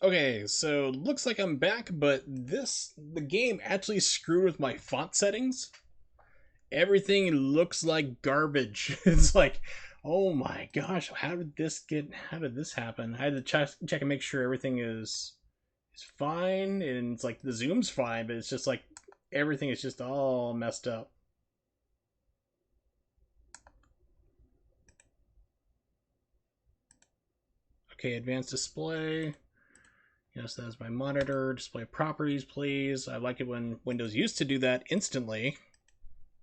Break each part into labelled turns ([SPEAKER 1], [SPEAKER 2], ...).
[SPEAKER 1] Okay, so looks like I'm back, but the game actually screwed with my font settings. Everything looks like garbage. It's like, oh my gosh, how did this happen? I had to check and make sure everything is fine, and it's like the zoom's fine, but it's just like everything is just all messed up. Okay, advanced display. Yes, that's my monitor. Display properties, please. I like it when Windows used to do that instantly.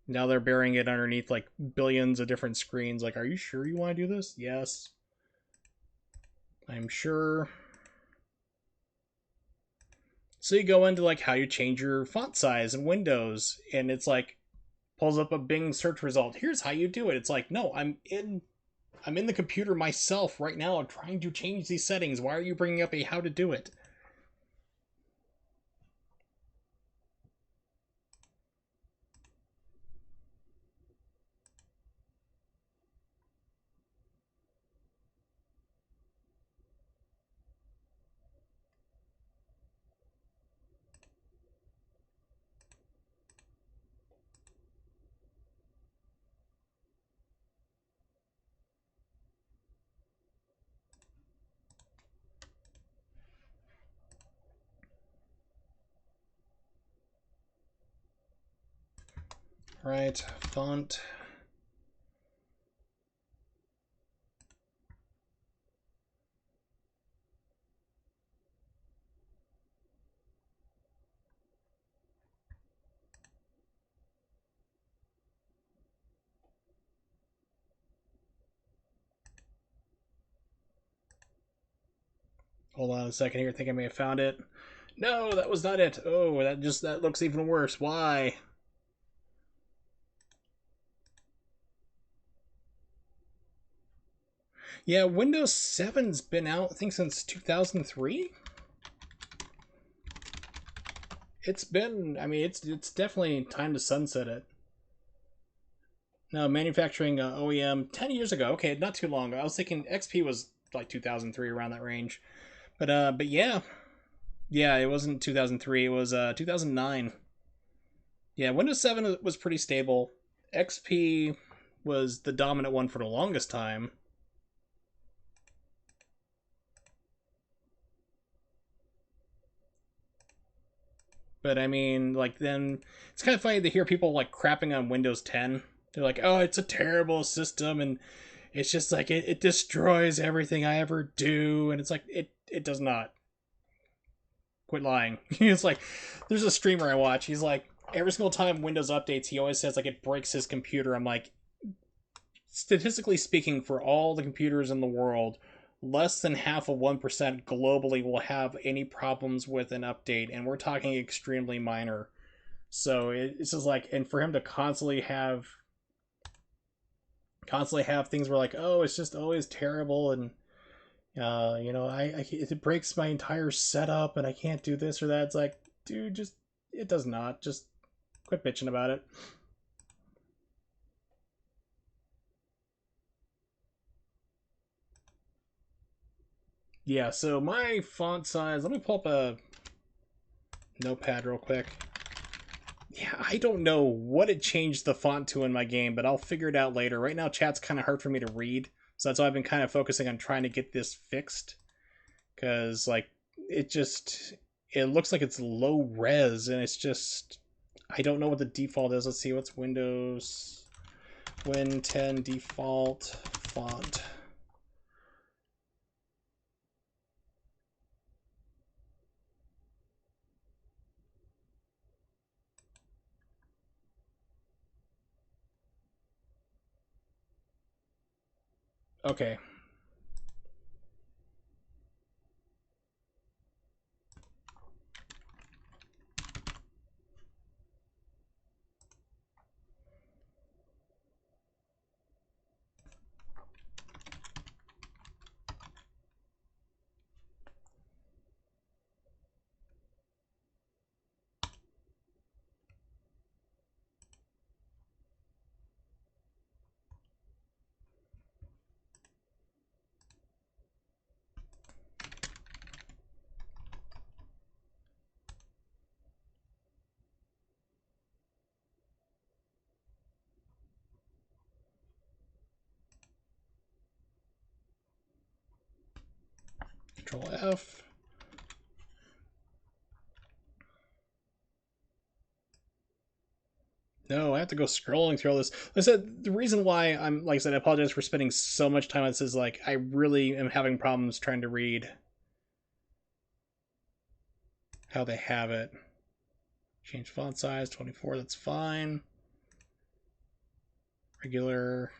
[SPEAKER 1] Now they're burying it underneath like billions of different screens. Like, are you sure you want to do this? Yes. I'm sure. So you go into like how you change your font size in Windows, and it's like pulls up a Bing search result. Here's how you do it. It's like, no, I'm in the computer myself right now trying to change these settings. Why are you bringing up a how to do it? Right, font. Hold on a second here. I think I may have found it. No, that was not it. Oh, that looks even worse. Why? Yeah, Windows 7's been out, I think, since 2003. I mean, it's definitely time to sunset it. No, manufacturing OEM 10 years ago. Okay, not too long ago. I was thinking XP was like 2003, around that range. But yeah, yeah, it wasn't 2003. It was 2009. Yeah, Windows 7 was pretty stable. XP was the dominant one for the longest time. But I mean, like, then it's kind of funny to hear people like crapping on Windows 10. They're like, "Oh, it's a terrible system, and it's just like it destroys everything I ever do." And it's like it does not. Quit lying. It's like there's a streamer I watch. He's like every single time Windows updates, he always says like it breaks his computer. I'm like, statistically speaking, for all the computers in the world, less than half of 1% globally will have any problems with an update, and we're talking extremely minor. So it's just like, and for him to constantly have things where like, oh, it's just always terrible, and it breaks my entire setup, and I can't do this or that. It's like, dude, just it does not. Just quit bitching about it. Yeah. So my font size. Let me pull up a notepad real quick. Yeah, I don't know what it changed the font to in my game, but I'll figure it out later. Right now, chat's kind of hard for me to read, so that's why I've been kind of focusing on trying to get this fixed. Because like it just it looks like it's low res, and it's just I don't know what the default is. Let's see what's Windows Win 10 default font. Okay. Control F. No, I have to go scrolling through all this. Like I said, the reason why I'm, like I said, I apologize for spending so much time on this is, like, I really am having problems trying to read how they have it. Change font size, 24, that's fine. Regular.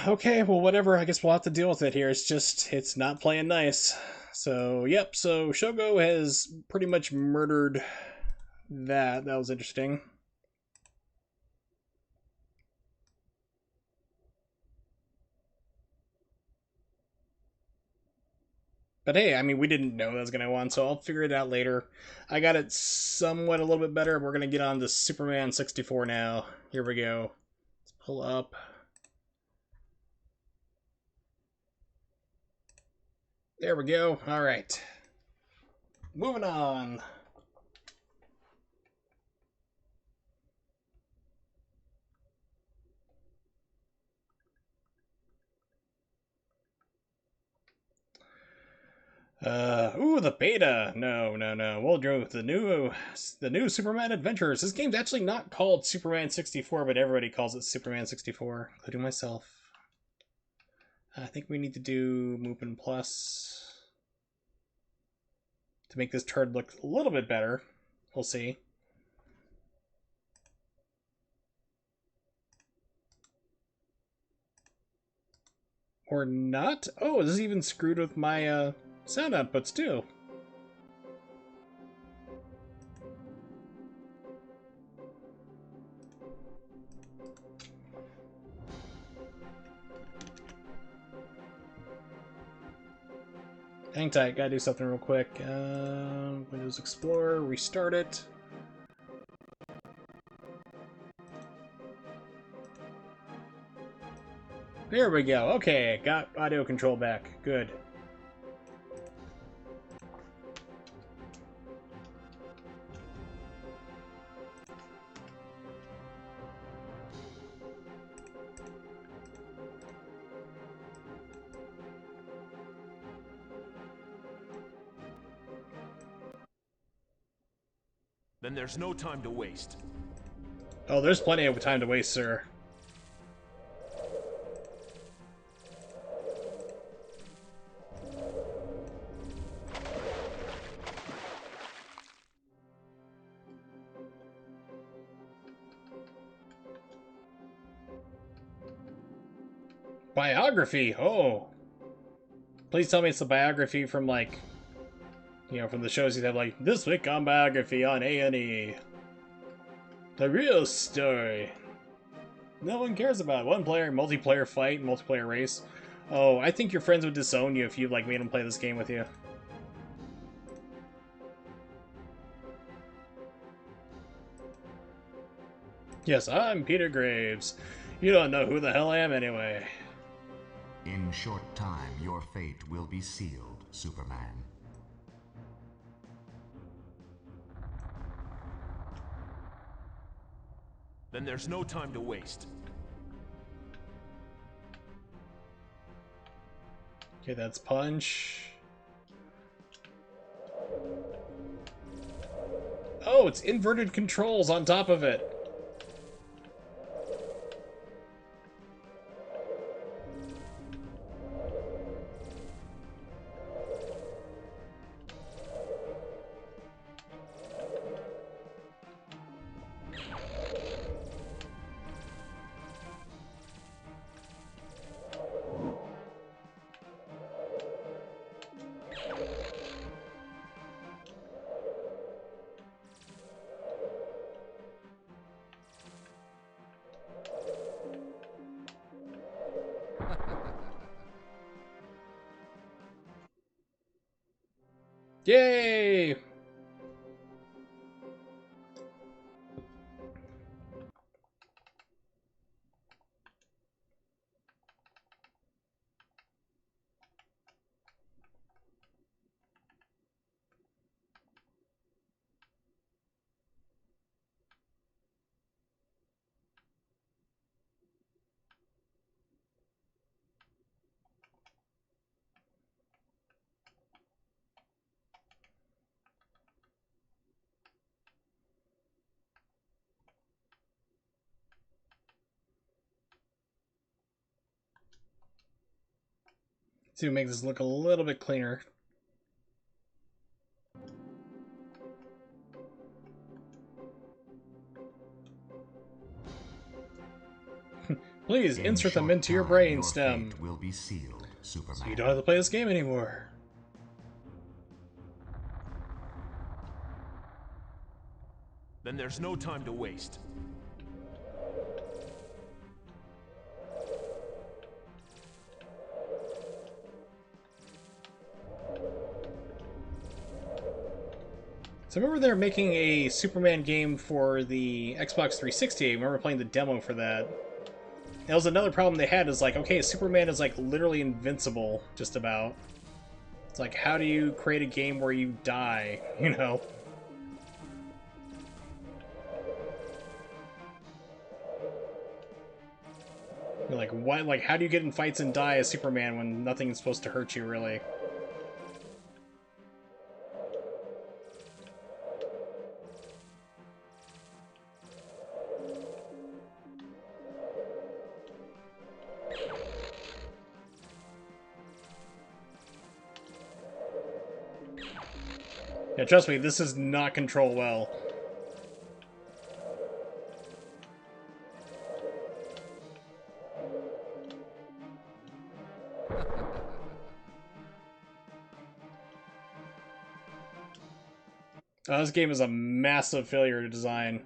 [SPEAKER 1] Okay, well, whatever. I guess we'll have to deal with it here. It's just, it's not playing nice. So, yep. So, Shogo has pretty much murdered that. That was interesting. But hey, I mean, we didn't know that was going to win, so I'll figure it out later. I got it somewhat a little bit better. We're going to get on to Superman 64 now. Here we go. Let's pull up. There we go. All right. Moving on. Ooh, the beta. No. We'll go with the new Superman Adventures. This game's actually not called Superman 64, but everybody calls it Superman 64, including myself. I think we need to do Movement Plus to make this turd look a little bit better. We'll see. Or not. Oh, this is even screwed with my sound outputs too. Hang tight, gotta do something real quick. Windows Explorer, restart it. There we go. Okay, got audio control back. Good.
[SPEAKER 2] Then there's no time to waste.
[SPEAKER 1] Oh, there's plenty of time to waste, sir. Biography. Oh. Please tell me it's a biography from, like, you know, from the shows you have, like, This Week on Biography on A&E. The real story. No one cares about one player, multiplayer fight, multiplayer race. Oh, I think your friends would disown you if you, like, made them play this game with you. Yes, I'm Peter Graves. You don't know who the hell I am anyway.
[SPEAKER 3] In short time, your fate will be sealed, Superman.
[SPEAKER 2] Then there's no time to waste.
[SPEAKER 1] Okay, that's punch. Oh, it's inverted controls on top of it. Yay! See if we make this look a little bit cleaner. Please
[SPEAKER 3] In
[SPEAKER 1] insert them
[SPEAKER 3] short
[SPEAKER 1] into your
[SPEAKER 3] time,
[SPEAKER 1] brain
[SPEAKER 3] your
[SPEAKER 1] stem.
[SPEAKER 3] fate will be sealed, Superman.
[SPEAKER 1] So you don't have to play this game anymore.
[SPEAKER 2] Then there's no time to waste.
[SPEAKER 1] So I remember they're making a Superman game for the Xbox 360. I remember playing the demo for that. That was another problem they had, is like, okay, Superman is like literally invincible, just about. It's like, how do you create a game where you die, you know? You're like, what? Like, how do you get in fights and die as Superman when nothing is supposed to hurt you, really? Yeah, trust me, this is not controlled well. This game is a massive failure to design.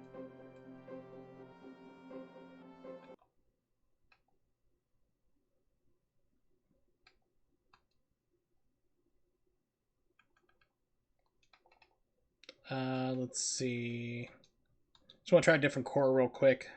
[SPEAKER 1] Let's see. Just want to try a different core real quick.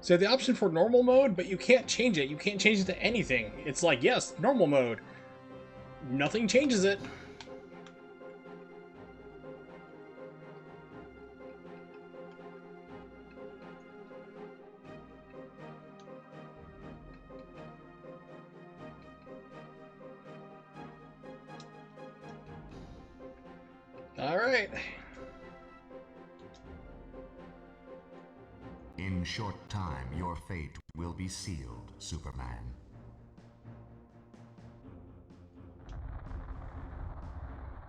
[SPEAKER 1] So the option for normal mode, but you can't change it. You can't change it to anything. It's like, yes, normal mode. Nothing changes it. All right.
[SPEAKER 3] In short time, your fate will be sealed, Superman.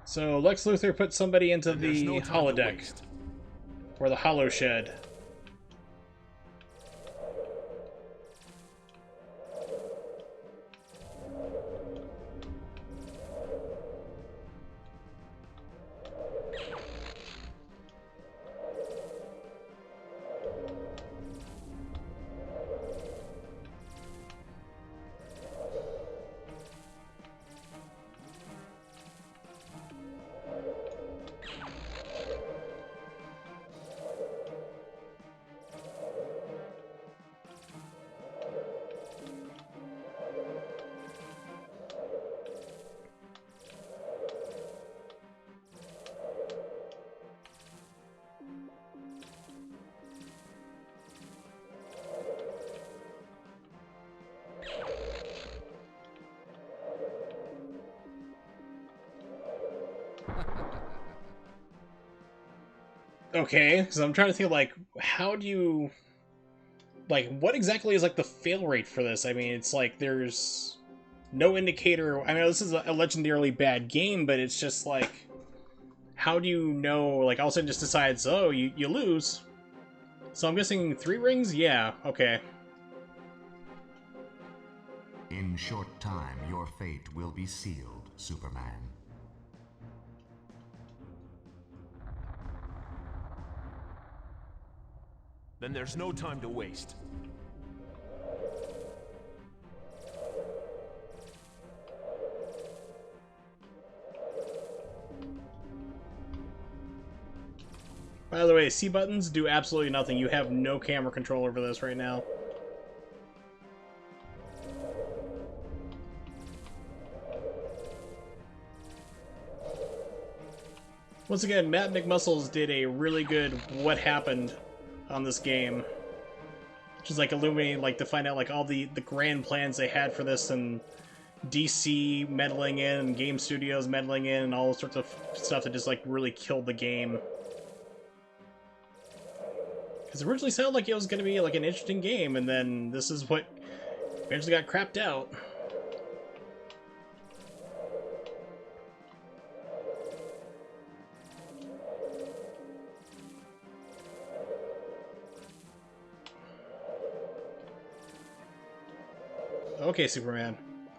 [SPEAKER 1] So Lex Luthor put somebody into
[SPEAKER 2] Then there's
[SPEAKER 1] the
[SPEAKER 2] no time to
[SPEAKER 1] holodeck,
[SPEAKER 2] waste.
[SPEAKER 1] or the holo shed. Okay, because I'm trying to think, like, how do you... Like, what exactly is, like, the fail rate for this? I mean, it's like, there's no indicator... I know this is a legendarily bad game, but it's just, like... How do you know, like, all of a sudden just decides, oh, you lose. So I'm guessing 3 rings? Yeah, okay.
[SPEAKER 3] In short time, your fate will be sealed, Superman.
[SPEAKER 2] Then there's no time to waste.
[SPEAKER 1] By the way, C buttons do absolutely nothing. You have no camera control over this right now. Once again, Matt McMuscles did a really good what happened on this game. Which is like illuminating, like to find out like all the grand plans they had for this, and DC meddling in, and game studios meddling in, and all sorts of stuff that just like really killed the game. Because it originally sounded like it was going to be like an interesting game, and then this is what eventually got crapped out. Okay, Superman.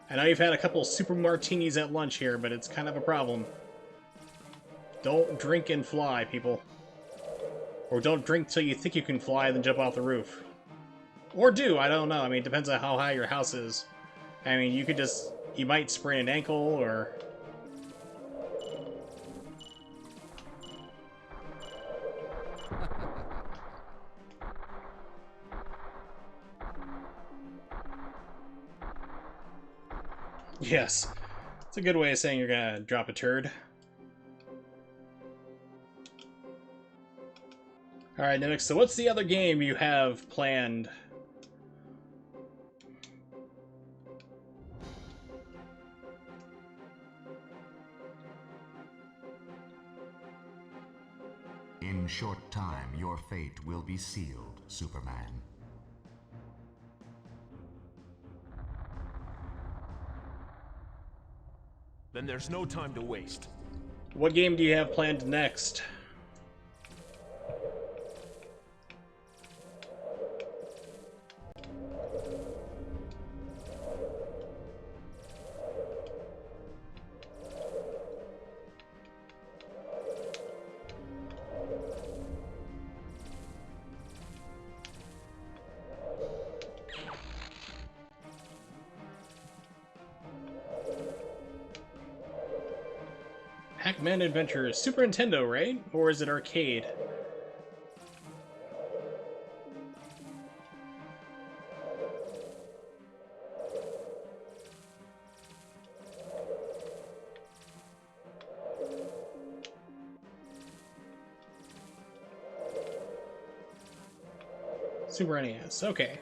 [SPEAKER 1] I know you've had a couple super martinis at lunch here, but it's kind of a problem. Don't drink and fly, people. Or don't drink till you think you can fly, then jump off the roof. Or do, I don't know. I mean, it depends on how high your house is. I mean, you could just... You might sprain an ankle, or... Yes. It's a good way of saying you're gonna drop a turd. Alright, NYMX, so what's the other game you have planned?
[SPEAKER 3] In short time, your fate will be sealed, Superman.
[SPEAKER 2] Then there's no time to waste.
[SPEAKER 1] What game do you have planned next? Pac-Man Adventure is Super Nintendo, right? Or is it arcade? Super NES, okay.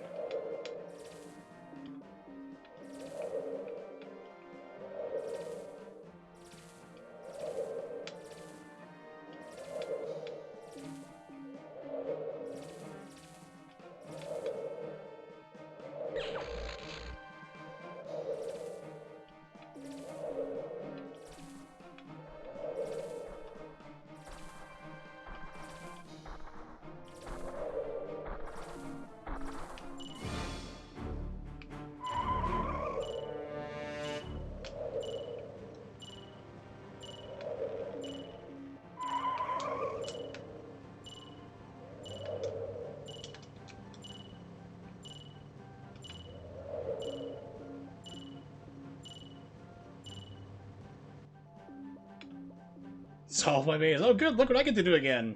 [SPEAKER 1] Solve my maze. Oh good, look what I get to do again.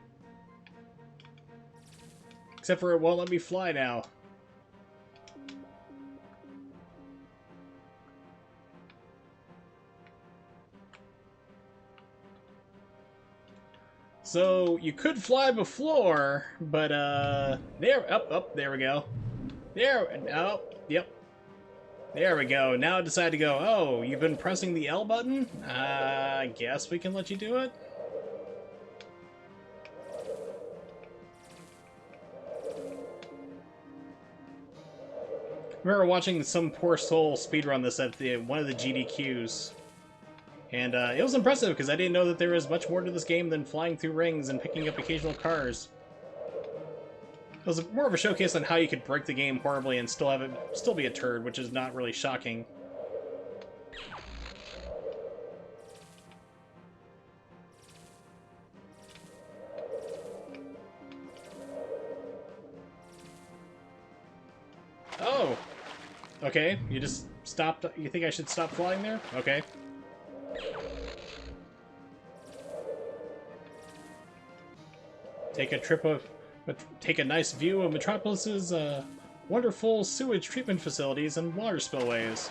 [SPEAKER 1] Except for it won't let me fly now. So, you could fly before, but, there we go. Oh, yep. There we go. Now I decide to go, oh, you've been pressing the L button? I guess we can let you do it? I remember watching some poor soul speedrun this at one of the GDQs. And it was impressive, because I didn't know that there was much more to this game than flying through rings and picking up occasional cars. It was more of a showcase on how you could break the game horribly and still be a turd, which is not really shocking. Oh! Okay, you just stopped. You think I should stop flying there? Okay. Take a nice view of Metropolis's wonderful sewage treatment facilities and water spillways.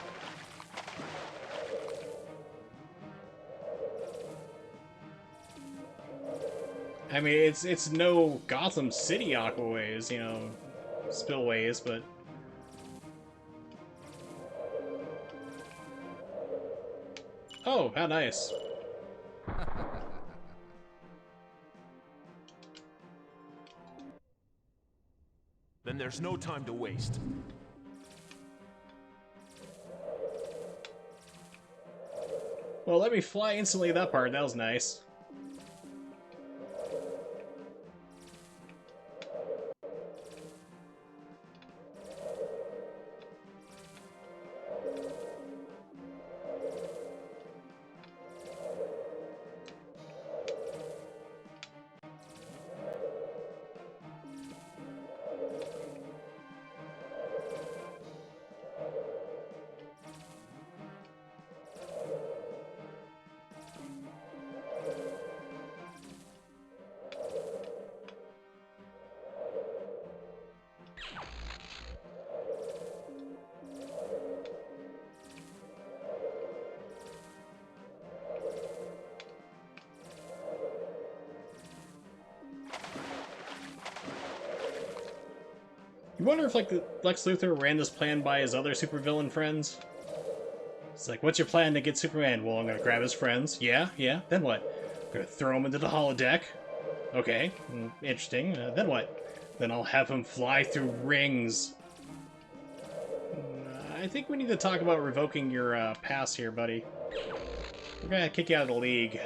[SPEAKER 1] I mean, it's no Gotham City aquaways, you know, spillways, but oh, how nice.
[SPEAKER 2] Then there's no time to waste.
[SPEAKER 1] Well, let me fly instantly that part. That was nice. You wonder if, like, Lex Luthor ran this plan by his other supervillain friends? It's like, what's your plan to get Superman? Well, I'm gonna grab his friends. Yeah, then what? I'm gonna throw him into the holodeck. Okay, interesting. Then what? Then I'll have him fly through rings. I think we need to talk about revoking your pass here, buddy. We're gonna kick you out of the league.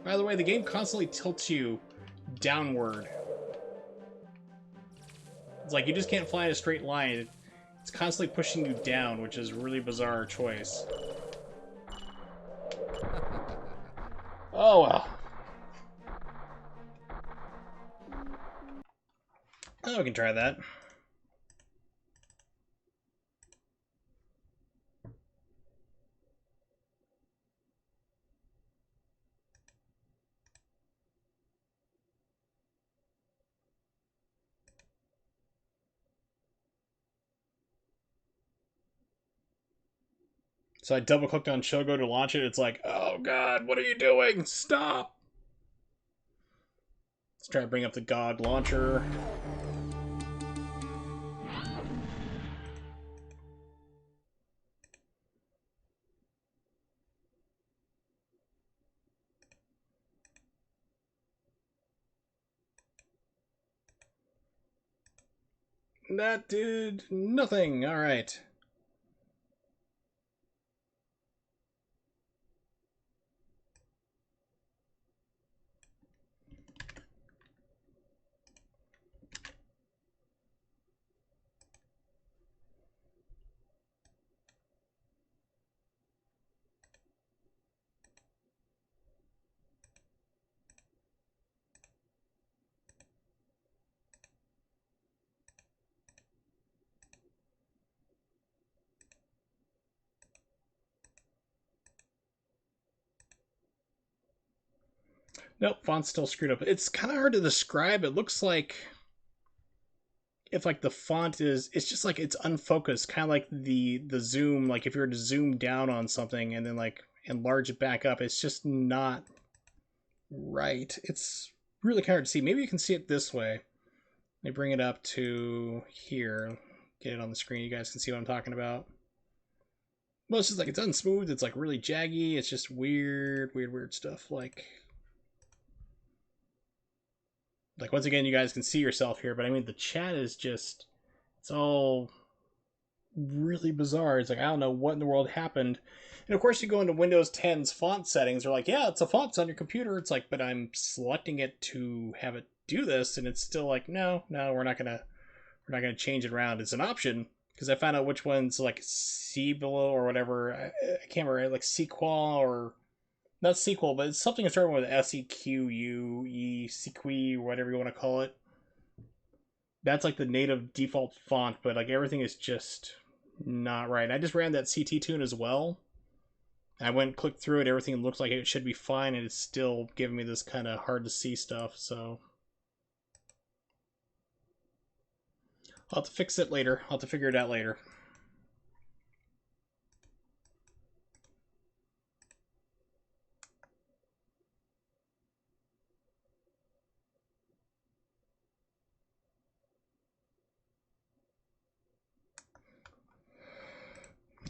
[SPEAKER 1] By the way, the game constantly tilts you downward. It's like you just can't fly in a straight line. It's constantly pushing you down, which is a really bizarre choice. Oh well. Oh, we can try that. So I double-clicked on Shogo to launch it. It's like, oh god, what are you doing? Stop! Let's try to bring up the GOG launcher. That did nothing. Alright. Nope, font's still screwed up. It's kind of hard to describe. It looks like if like the font is, it's just like it's unfocused, kind of like the zoom. Like if you were to zoom down on something and then like enlarge it back up, it's just not right. It's really kind of hard to see. Maybe you can see it this way. Let me bring it up to here. Get it on the screen. You guys can see what I'm talking about. Well, it's just like it's unsmooth. It's like really jaggy. It's just weird stuff. Like once again, you guys can see yourself here, but I mean the chat is just, it's all really bizarre. It's like I don't know what in the world happened. And of course you go into Windows 10's font settings, they're like, yeah, it's a font, it's on your computer. It's like, but I'm selecting it to have it do this, and it's still like, no, we're not gonna change it around. It's an option, because I found out which one's like C below or whatever. I can't remember, like Sequel or not sequel, but it's something starting with SEQUE, whatever you want to call it. That's like the native default font, but like everything is just not right. I just ran that CT tune as well. I went and clicked through it, everything looks like it should be fine, and it's still giving me this kind of hard to see stuff, so I'll have to fix it later. I'll have to figure it out later.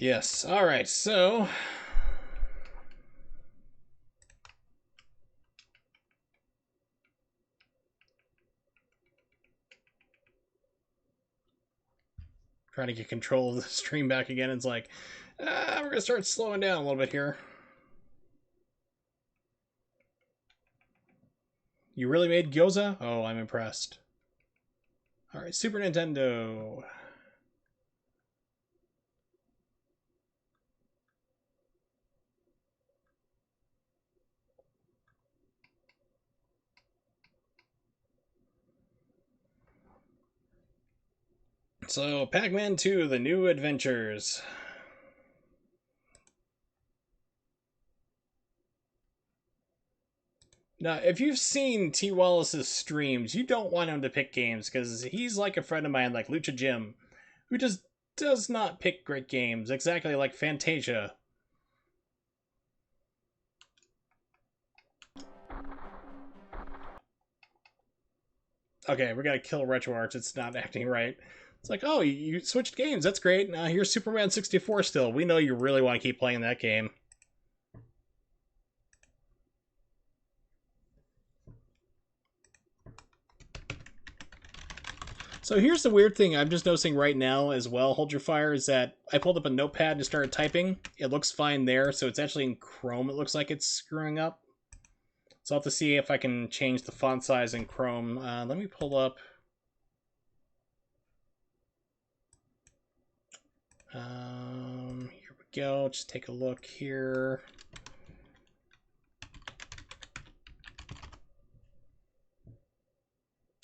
[SPEAKER 1] Yes, alright, so trying to get control of the stream back again. It's like, we're gonna start slowing down a little bit here. You really made gyoza? Oh, I'm impressed. Alright, Super Nintendo. So, Pac-Man 2, The New Adventures. Now, if you've seen T. Wallace's streams, you don't want him to pick games, because he's like a friend of mine, like Lucha Jim, who just does not pick great games, exactly like Fantasia. Okay, we gotta kill RetroArch, it's not acting right. It's like, oh, you switched games, that's great. Now here's Superman 64 still. We know you really want to keep playing that game. So here's the weird thing I'm just noticing right now as well, Hold Your Fire, is that I pulled up a notepad and started typing. It looks fine there, so it's actually in Chrome. It looks like it's screwing up. So I'll have to see if I can change the font size in Chrome. Let me pull up... here we go. Just take a look here.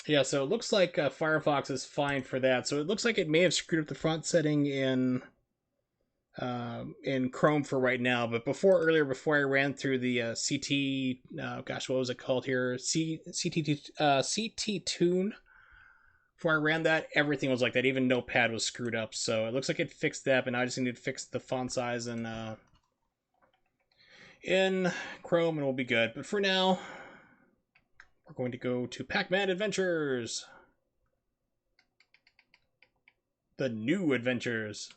[SPEAKER 1] Yeah, so it looks like Firefox is fine for that. So it looks like it may have screwed up the font setting in Chrome for right now. But earlier, before I ran through the CT, gosh, what was it called here? CT Tune. Before I ran that, everything was like that. Even Notepad was screwed up. So it looks like it fixed that, but now I just need to fix the font size in Chrome, and we'll be good. But for now, we're going to go to Pac-Man Adventures. The New Adventures.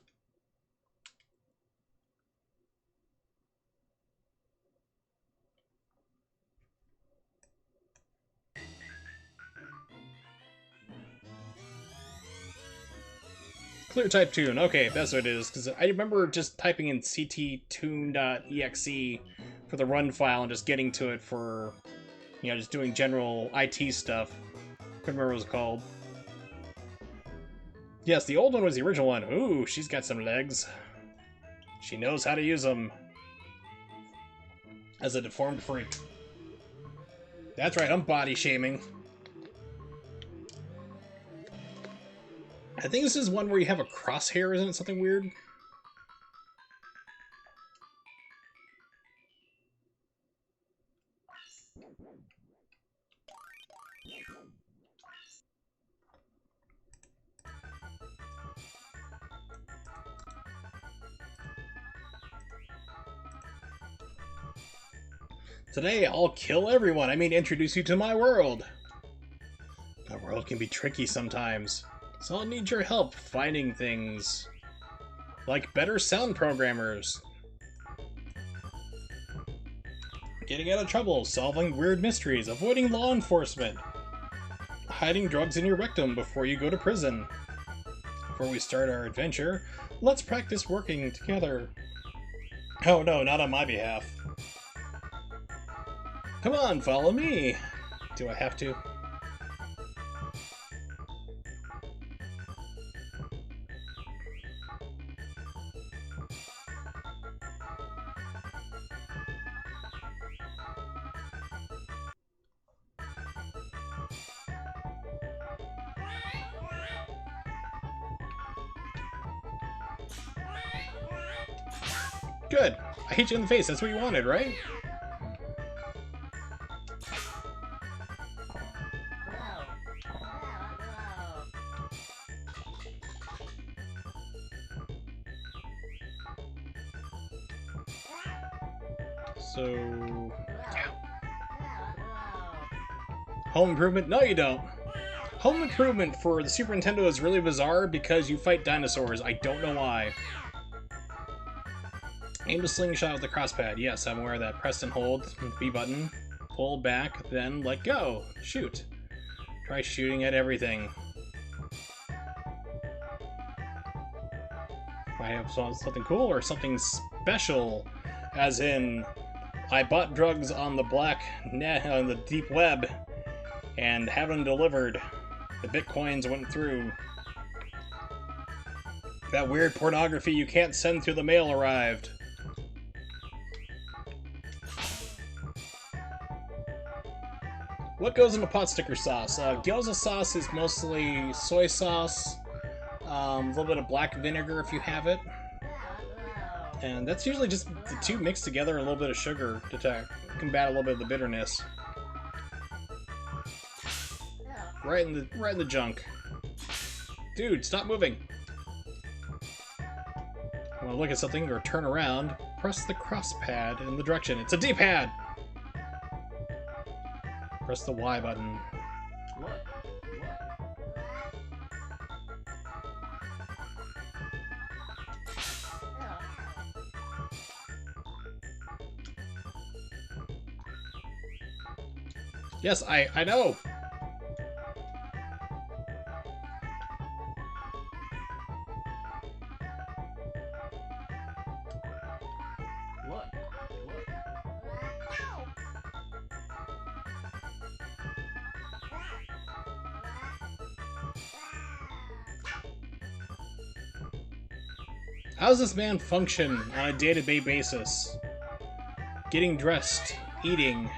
[SPEAKER 1] Clear type tune. Okay, that's what it is. Because I remember just typing in cttune.exe for the run file and just getting to it for, you know, just doing general IT stuff. Couldn't remember what it was called. Yes, the old one was the original one. Ooh, she's got some legs. She knows how to use them. As a deformed freak. That's right, I'm body shaming. I think this is one where you have a crosshair, isn't it? Something weird? Today, I'll kill everyone. I mean, introduce you to my world. My world can be tricky sometimes, so I'll need your help finding things. Like better sound programmers. Getting out of trouble, solving weird mysteries, avoiding law enforcement. Hiding drugs in your rectum before you go to prison. Before we start our adventure, let's practice working together. Oh no, not on my behalf. Come on, follow me! Do I have to? Good. I hit you in the face. That's what you wanted, right? So... yeah. Home Improvement? No, you don't. Home Improvement for the Super Nintendo is really bizarre because you fight dinosaurs. I don't know why. Aim to slingshot with the crosspad. Yes, I'm aware of that. Press and hold the B button. Pull back, then let go. Shoot. Try shooting at everything. I have something cool or something special, as in, I bought drugs on the black net on the deep web and have them delivered. The bitcoins went through. That weird pornography you can't send through the mail arrived. What goes into pot sticker sauce? Gyoza sauce is mostly soy sauce, a little bit of black vinegar if you have it, and that's usually just the two mixed together, a little bit of sugar to combat a little bit of the bitterness. Right in the junk. Dude, stop moving. I want to look at something or turn around. Press the cross pad in the direction. It's a D-pad. Press the Y button. Yes, I know. How does this man function on a day-to-day basis? Getting dressed, eating,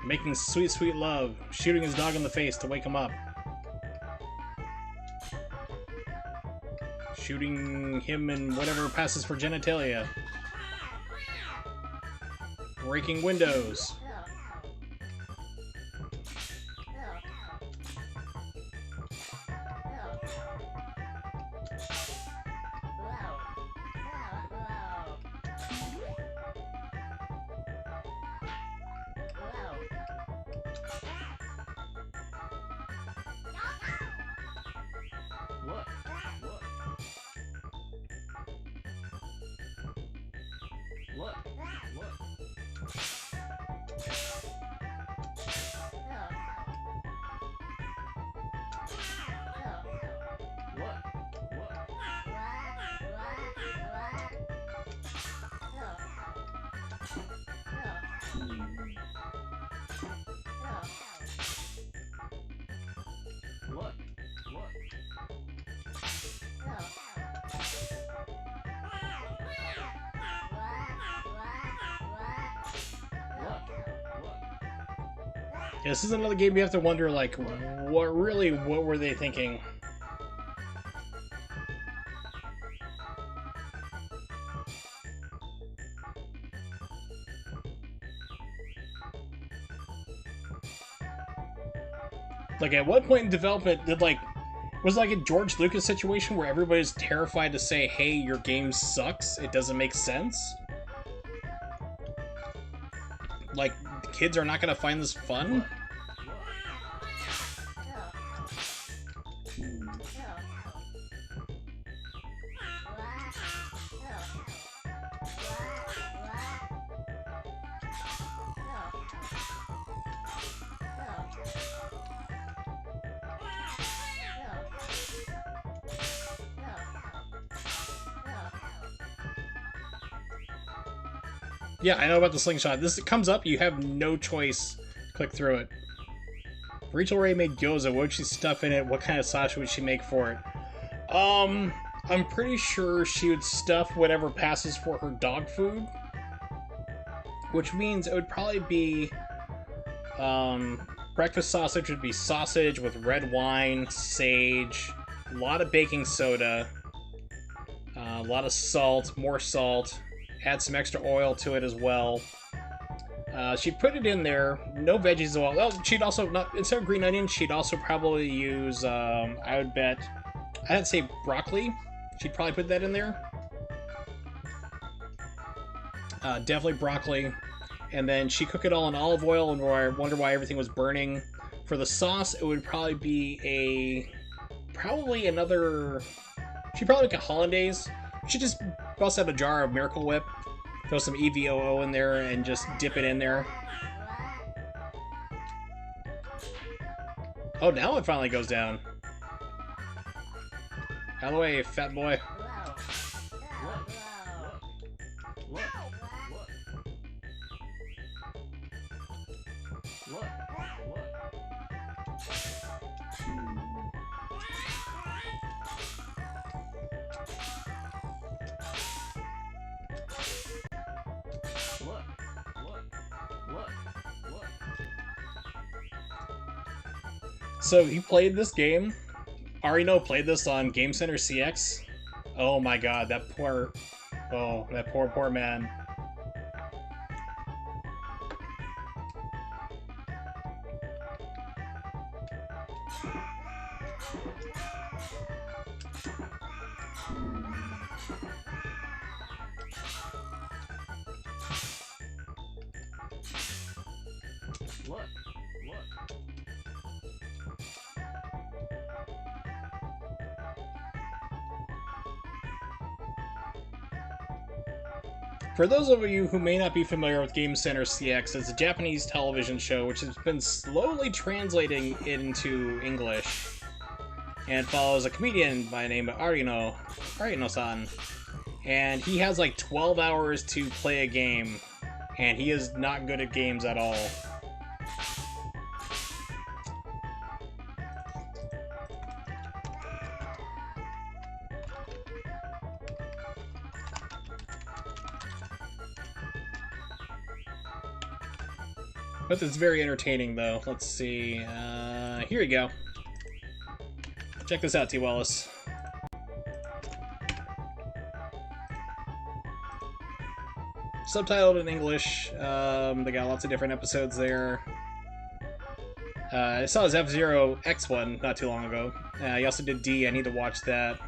[SPEAKER 1] making sweet, sweet love, shooting his dog in the face to wake him up. Shooting him in whatever passes for genitalia. Breaking windows. Yeah, this is another game you have to wonder, like, what were they thinking? Like, at what point in development did, like, was it like a George Lucas situation where everybody's terrified to say, hey, your game sucks, it doesn't make sense? Like, kids are not gonna find this fun? Yeah, I know about the slingshot. This comes up, you have no choice. Click through it. If Rachel Ray made gyoza, what would she stuff in it? What kind of sauce would she make for it? I'm pretty sure she would stuff whatever passes for her dog food. Which means it would probably be... breakfast sausage would be sausage with red wine, sage, a lot of baking soda, a lot of salt, more salt, add some extra oil to it as well. She'd put it in there, no veggies as well. Oh, she'd also, not instead of green onion, she'd also probably use, I would bet, I'd say broccoli. She'd probably put that in there. Definitely broccoli. And then she'd cook it all in olive oil, and I wonder why everything was burning. For the sauce, it would probably be probably another, she'd probably make a hollandaise. She'd just bust out a jar of Miracle Whip, throw some EVOO in there, and just dip it in there. Oh, now it finally goes down. Out of the way, fat boy. So he played this game. Arino played this on Game Center CX. Oh my god, that poor man. For those of you who may not be familiar with Game Center CX, it's a Japanese television show which has been slowly translating into English, and follows a comedian by the name of Arino-san. And he has like 12 hours to play a game, and he is not good at games at all. But it's very entertaining, though. Let's see. Here we go. Check this out, T. Wallace. Subtitled in English. They got lots of different episodes there. I saw his F-Zero X one not too long ago. He also did D. I need to watch that.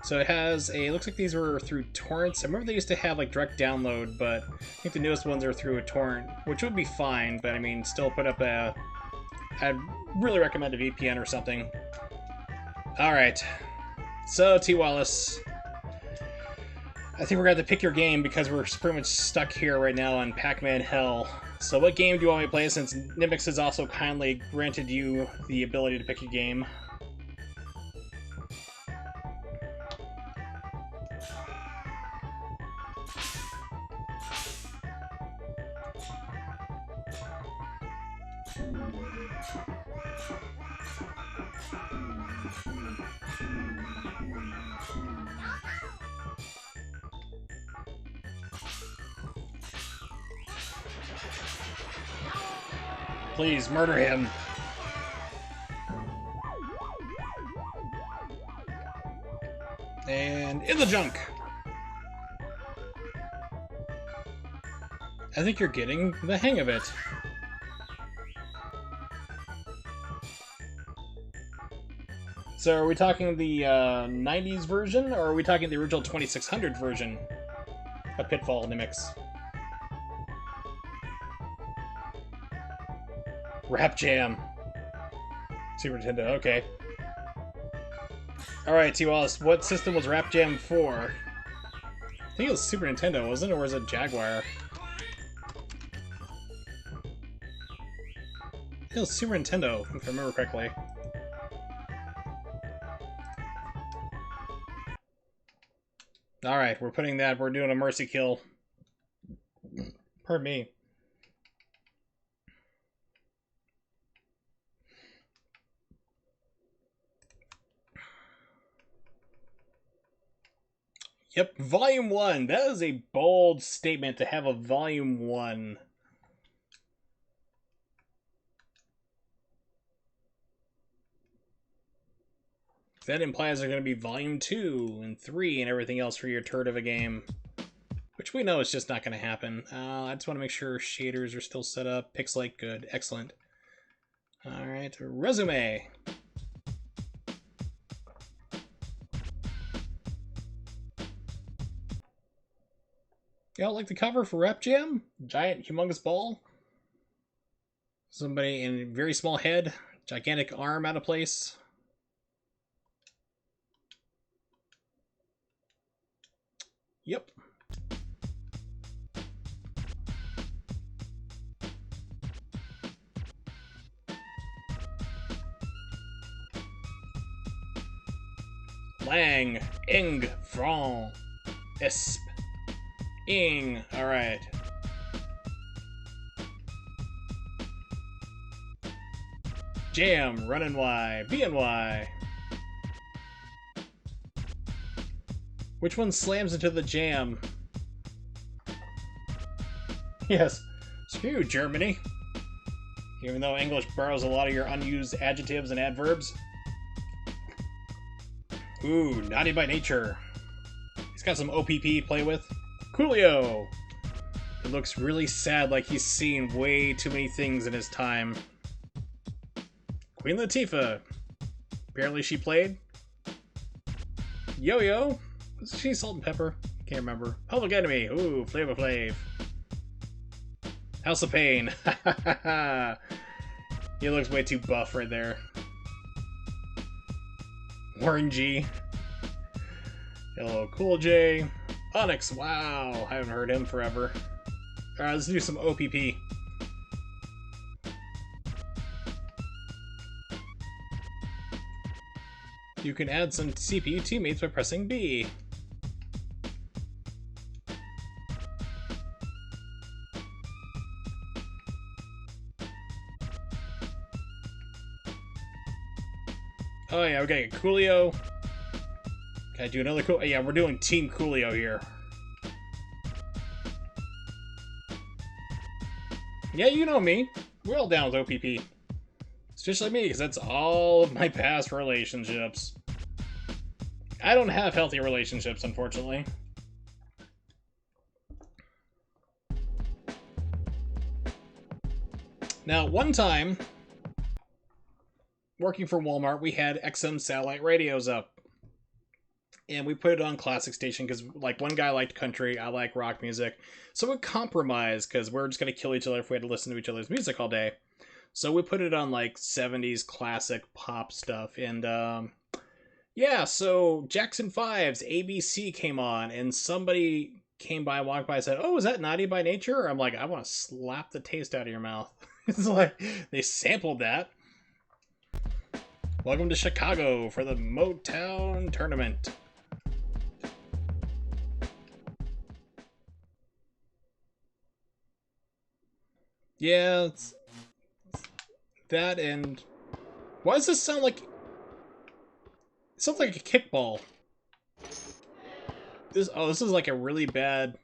[SPEAKER 1] So it has a, looks like these were through torrents. I remember they used to have like direct download, but I think the newest ones are through a torrent, which would be fine, but I mean, still put up a, I'd really recommend a VPN or something. Alright, so T. Wallace, I think we're going to have to pick your game because we're pretty much stuck here right now on Pac-Man Hell. So what game do you want me to play, since NYMX has also kindly granted you the ability to pick a game? Please, murder him. And in the junk. I think you're getting the hang of it. So are we talking the 90s version, or are we talking the original 2600 version of Pitfall NYMX? Rap Jam. Super Nintendo, okay. Alright, T. Wallace, what system was Rap Jam for? I think it was Super Nintendo, wasn't it? Or was it Jaguar? It was Super Nintendo, if I remember correctly. Alright, we're putting that, we're doing a mercy kill. Pardon me. Yep, Volume 1. That is a bold statement to have a Volume 1. That implies there's going to be Volume 2 and 3 and everything else for your turd of a game. Which we know is just not going to happen. I just want to make sure shaders are still set up. Pixelate, good. Excellent. Alright, resume. Y'all like the cover for Rap Jam? Giant, humongous ball. Somebody in a very small head. Gigantic arm out of place. Yep. Lang, Ing, Fran, Esp, Ing. Alright. Jam, Run NY, BNY. Which one slams into the jam? Yes. Screw Germany. Even though English borrows a lot of your unused adjectives and adverbs. Ooh, Naughty by Nature. He's got some OPP to play with. Coolio! It looks really sad, like he's seen way too many things in his time. Queen Latifah. Apparently she played. Yo-Yo. Was she Salt and Pepper? Can't remember. Public Enemy. Ooh, Flavor Flav. House of Pain. He looks way too buff right there. Warren G. Hello, Cool J. Onyx. Wow, I haven't heard him forever. Alright, let's do some OPP. You can add some CPU teammates by pressing B. Oh yeah, okay, Coolio. Can I do another cool? Yeah, we're doing Team Coolio here. Yeah, you know me. We're all down with OPP. Especially me, because that's all of my past relationships. I don't have healthy relationships, unfortunately. Now, one time, working for Walmart, we had XM satellite radios up. And we put it on classic station because, like, one guy liked country, I like rock music. So we compromised because we're just going to kill each other if we had to listen to each other's music all day. So we put it on, like, 70s classic pop stuff. And, yeah, so Jackson 5's ABC came on, and somebody came by, walked by, and said, "Oh, is that Naughty by Nature?" I'm like, I want to slap the taste out of your mouth. It's like, they sampled that. Welcome to Chicago for the Motown Tournament. Yeah, it's that, and why does this sound like... It sounds like a kickball. This is like a really bad...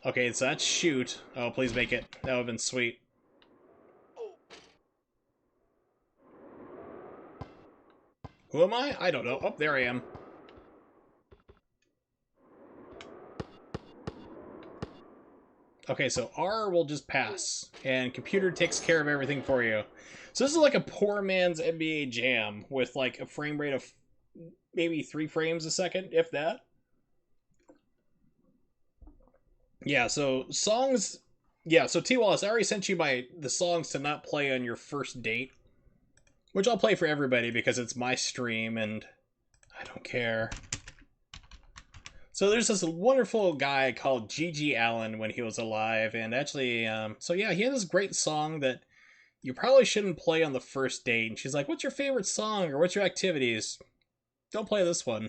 [SPEAKER 1] Okay, so that's shoot. Oh, please make it. That would have been sweet. Who am I? I don't know. Oh, there I am. Okay, so R will just pass, and computer takes care of everything for you. So this is like a poor man's NBA Jam with like a frame rate of maybe 3 frames a second, if that. Yeah, so songs... Yeah, so T. Wallace, I already sent you the songs to not play on your first date. Which I'll play for everybody because it's my stream and I don't care. So there's this wonderful guy called G.G. Allen when he was alive, and actually, so yeah, he had this great song that you probably shouldn't play on the first date. And she's like, "What's your favorite song, or what's your activities?" Don't play this one.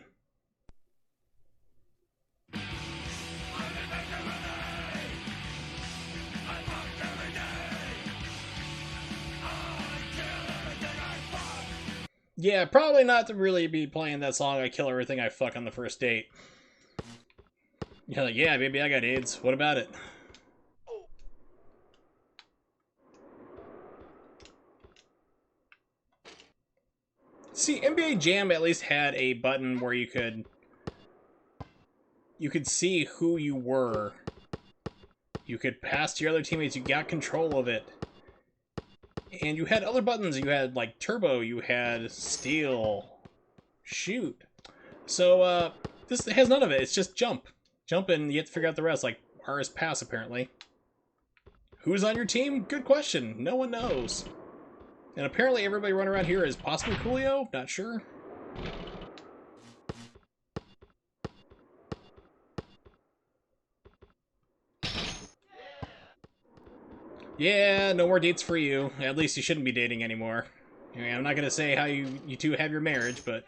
[SPEAKER 1] Yeah, probably not to really be playing that song, "I Kill Everything I Fuck" on the first date. You're like, "Yeah, baby, I got AIDS. What about it?" See, NBA Jam at least had a button where you could see who you were. You could pass to your other teammates. You got control of it. And you had other buttons. You had, like, turbo. You had steal. Shoot. So, this has none of it. It's just jump. Jump and you have to figure out the rest. Like, R is pass, apparently. Who's on your team? Good question. No one knows. And apparently everybody running around here is possibly Coolio? Not sure. Yeah, no more dates for you. At least you shouldn't be dating anymore. I mean, I'm not going to say how you two have your marriage, but...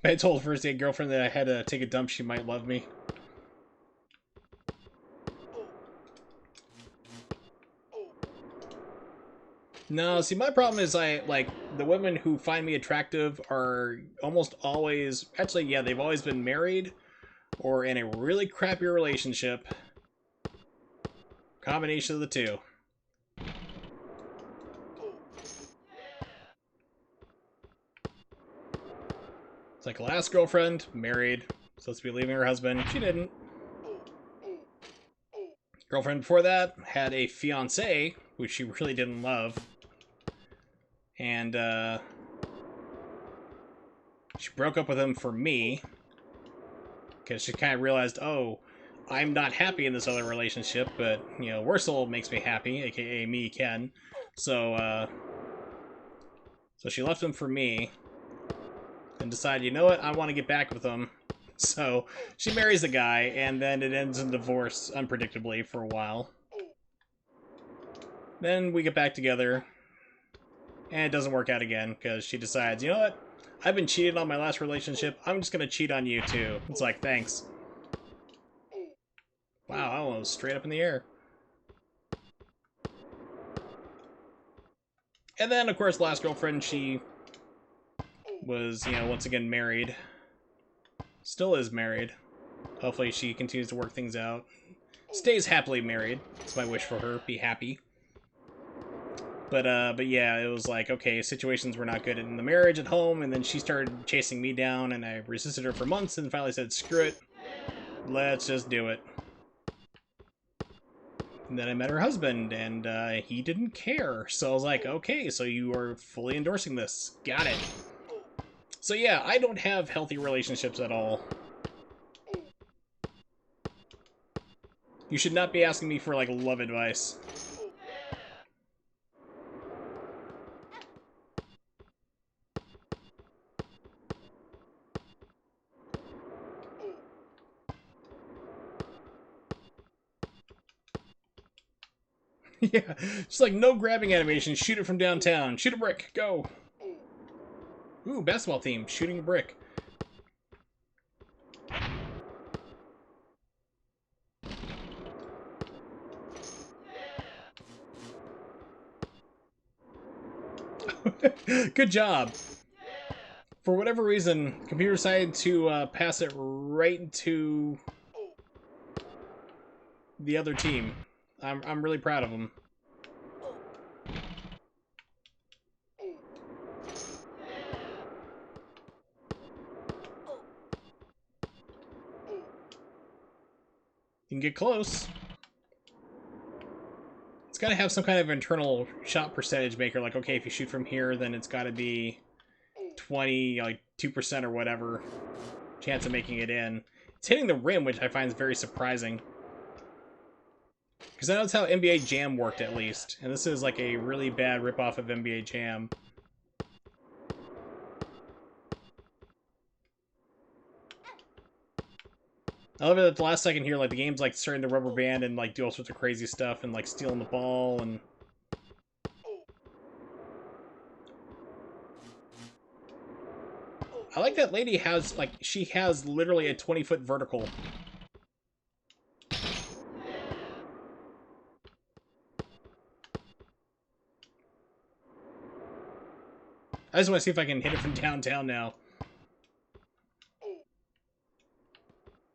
[SPEAKER 1] I told a first date girlfriend that I had to take a dump, she might love me. No, see, my problem is the women who find me attractive are almost always, actually, yeah, they've always been married or in a really crappy relationship. Combination of the two. It's like last girlfriend, married, supposed to be leaving her husband. She didn't. Girlfriend before that had a fiance, who she really didn't love. And, she broke up with him for me. Because she kind of realized, oh, I'm not happy in this other relationship, but, you know, Wursel makes me happy, aka me, Ken. So, so she left him for me. And decided, you know what, I want to get back with him. So, she marries the guy, and then it ends in divorce, unpredictably, for a while. Then we get back together, and it doesn't work out again, because she decides, you know what, I've been cheated on my last relationship, I'm just going to cheat on you too. It's like, thanks. Wow, I was straight up in the air. And then, of course, last girlfriend, she was, you know, once again married. Still is married. Hopefully she continues to work things out. Stays happily married. That's my wish for her. Be happy. But yeah, it was like, okay, situations were not good in the marriage at home, and then she started chasing me down, and I resisted her for months, and finally said, screw it. Let's just do it. And then I met her husband, and he didn't care. So I was like, okay, so you are fully endorsing this. Got it. So yeah, I don't have healthy relationships at all. You should not be asking me for, like, love advice. Yeah, just like no grabbing animation. Shoot it from downtown. Shoot a brick. Go. Ooh, basketball team. Shooting a brick. Good job. For whatever reason, the computer decided to pass it right into the other team. I'm really proud of them. You can get close. It's got to have some kind of internal shot percentage maker. Like, okay, if you shoot from here, then it's got to be 20, like 2% or whatever chance of making it in. It's hitting the rim, which I find is very surprising. Because I know that's how NBA Jam worked, at least. And this is like a really bad ripoff of NBA Jam. I love it at the last second here, like, the game's, like, starting to rubber band and, like, do all sorts of crazy stuff and, like, stealing the ball and... I like that lady has, like, she has literally a 20-foot vertical. I just want to see if I can hit it from downtown now.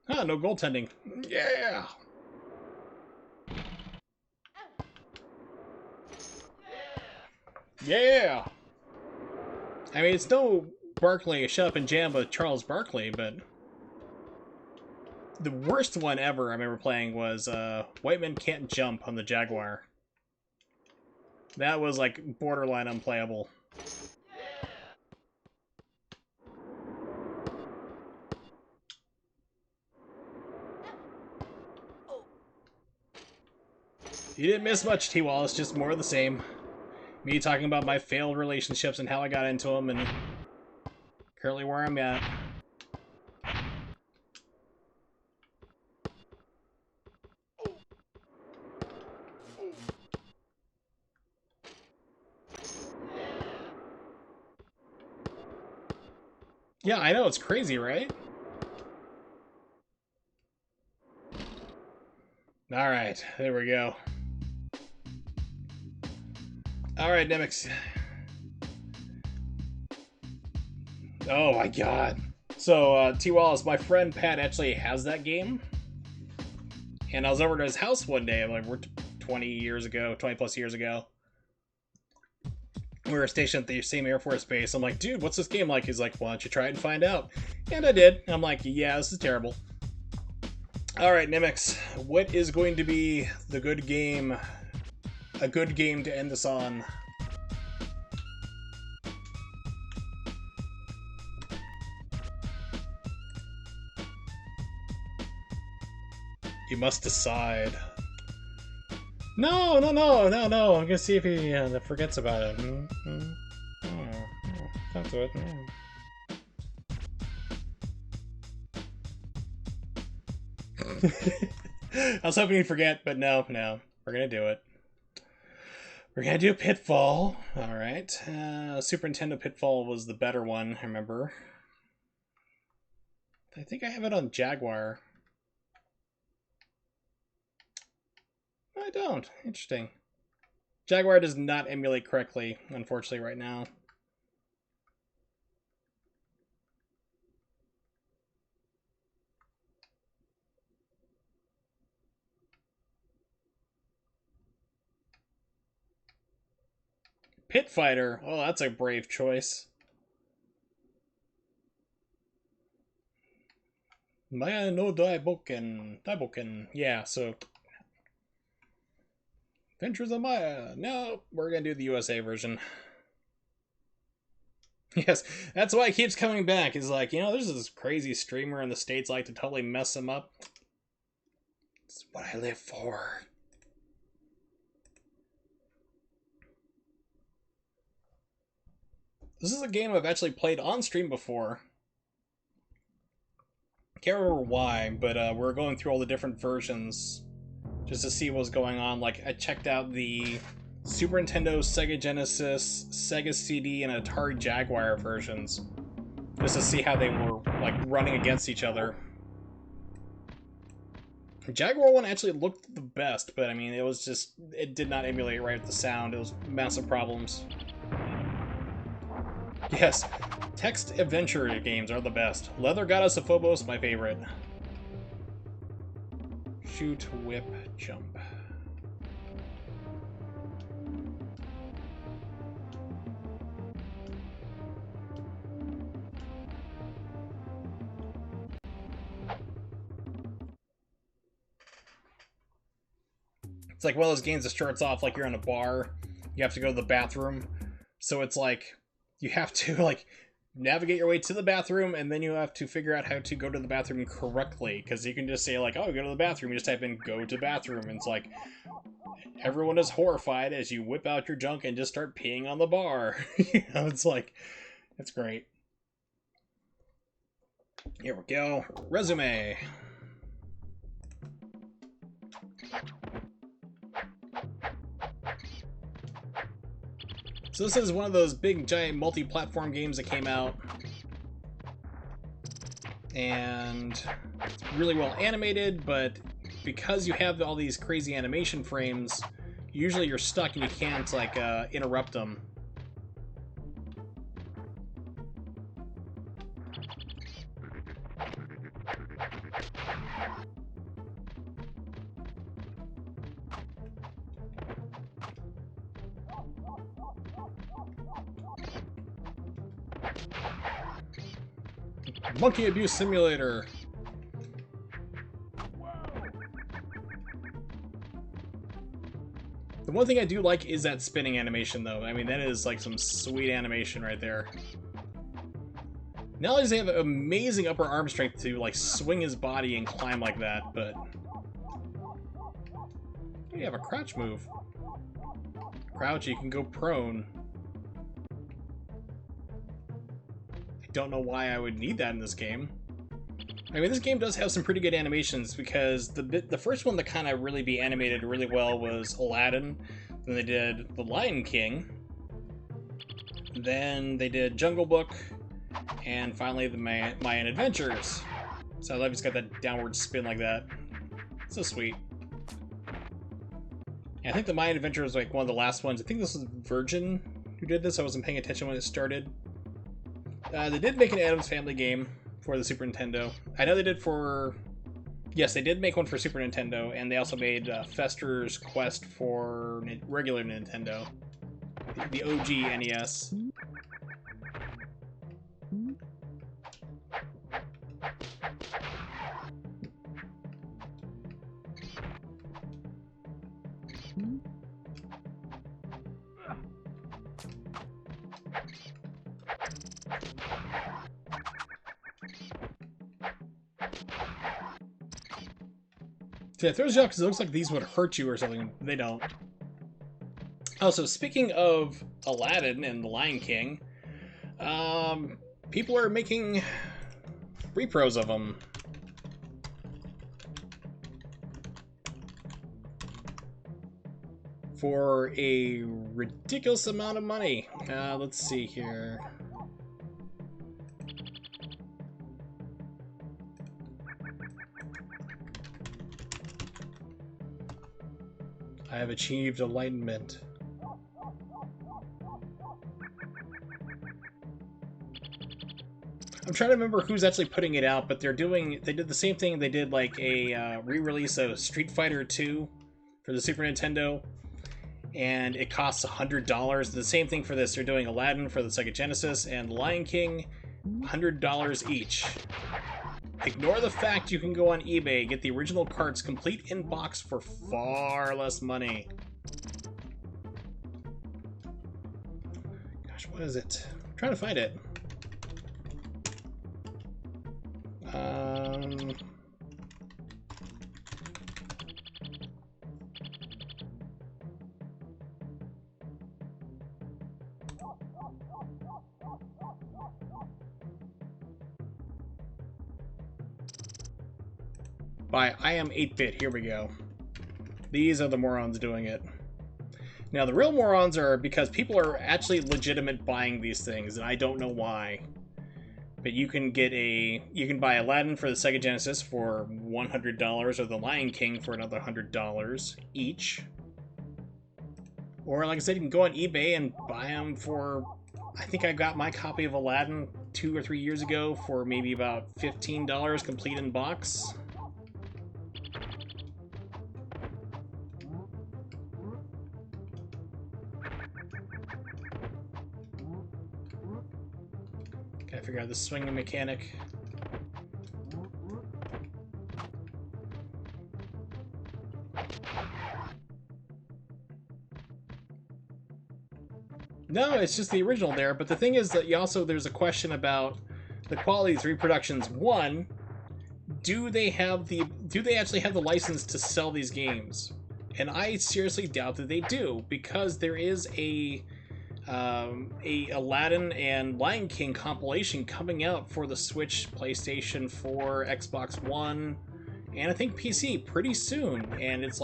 [SPEAKER 1] Ah, no goaltending. Yeah! Yeah! I mean, it's no Barkley, Shut Up and Jam with Charles Barkley, but... The worst one ever I remember playing was White Men Can't Jump on the Jaguar. That was, like, borderline unplayable. You didn't miss much, T. Wallace, just more of the same. Me talking about my failed relationships and how I got into them, and currently where I'm at. Yeah, I know, it's crazy, right? Alright, there we go. Alright, NYMX. Oh my god. So, T. Wallace, my friend Pat actually has that game. And I was over to his house one day, like, we're 20 plus years ago. We were stationed at the same Air Force base. I'm like, dude, what's this game like? He's like, why don't you try it and find out? And I did. I'm like, yeah, this is terrible. Alright, NYMX, what is going to be the good game, a good game to end this on? You must decide. No! I'm gonna see if he forgets about it. Don't do it. I was hoping he'd forget, but no. We're gonna do it. We're gonna do Pitfall. Alright. Super Nintendo Pitfall was the better one, I remember. I think I have it on Jaguar. I don't. Interesting. Jaguar does not emulate correctly, unfortunately, right now. Pit Fighter. Oh, that's a brave choice. Mayan no Daiboken. Yeah, so... Adventures of Maya. No, we're gonna do the USA version. Yes, that's why it keeps coming back. He's like, you know, there's this crazy streamer in the States like to totally mess him up. It's what I live for. This is a game I've actually played on stream before. Can't remember why, but we're going through all the different versions just to see what was going on. Like, I checked out the Super Nintendo, Sega Genesis, Sega CD, and Atari Jaguar versions just to see how they were, like, running against each other. The Jaguar one actually looked the best, but I mean, it was just, it did not emulate right with the sound. It was massive problems. Yes, text adventure games are the best. Leather Goddess of Phobos, my favorite. Shoot, whip, jump. It's like one of those games that starts off like you're in a bar. You have to go to the bathroom. So it's like, you have to like navigate your way to the bathroom, and then you have to figure out how to go to the bathroom correctly. Because you can just say like, oh, go to the bathroom. You just type in go to bathroom. And it's like, everyone is horrified as you whip out your junk and just start peeing on the bar. You know, it's like, it's great. Here we go. Resume. So this is one of those big, giant, multi-platform games that came out. And it's really well animated, but because you have all these crazy animation frames, usually you're stuck and you can't, like, interrupt them. Monkey Abuse Simulator. The one thing I do like is that spinning animation, though. I mean, that is like some sweet animation right there. Not only does he have amazing upper arm strength to like swing his body and climb like that, but you have a crouch move. Crouch, you can go prone. I don't know why I would need that in this game. I mean, this game does have some pretty good animations, because the first one that kind of really be animated really well was Aladdin. Then they did The Lion King. Then they did Jungle Book. And finally, the Mayan Adventures. So I love he's got that downward spin like that. So sweet. And I think the Mayan Adventure was like one of the last ones. I think this was Virgin who did this. I wasn't paying attention when it started. They did make an Addams Family game for the Super Nintendo. I know they did for... Yes, they did make one for Super Nintendo, and they also made Fester's Quest for regular Nintendo. The OG NES. Yeah, it throws you off because it looks like these would hurt you or something. They don't. Also, speaking of Aladdin and The Lion King, people are making repros of them. For a ridiculous amount of money. Let's see here. I have achieved enlightenment. I'm trying to remember who's actually putting it out, but they did the same thing. They did like a re-release of Street Fighter 2 for the Super Nintendo, and it costs $100. The same thing for this. They're doing Aladdin for the Sega Genesis and Lion King, $100 each. Ignore the fact you can go on eBay, get the original carts complete in box for far less money. Gosh, what is it? I'm trying to find it. By I Am 8-Bit, here we go. These are the morons doing it. Now, the real morons are because people are actually legitimate buying these things, and I don't know why. But you can buy Aladdin for the Sega Genesis for $100, or the Lion King for another $100 each. Or, like I said, you can go on eBay and buy them for... I think I got my copy of Aladdin 2 or 3 years ago for maybe about $15 complete in box. Gotta figure out the swinging mechanic. No, it's just the original there, but the thing is that there's a question about the quality of these reproductions. One, do they actually have the license to sell these games? And I seriously doubt that they do, because there is a Aladdin and Lion King compilation coming out for the Switch, PlayStation 4, Xbox One, and I think PC pretty soon. And it's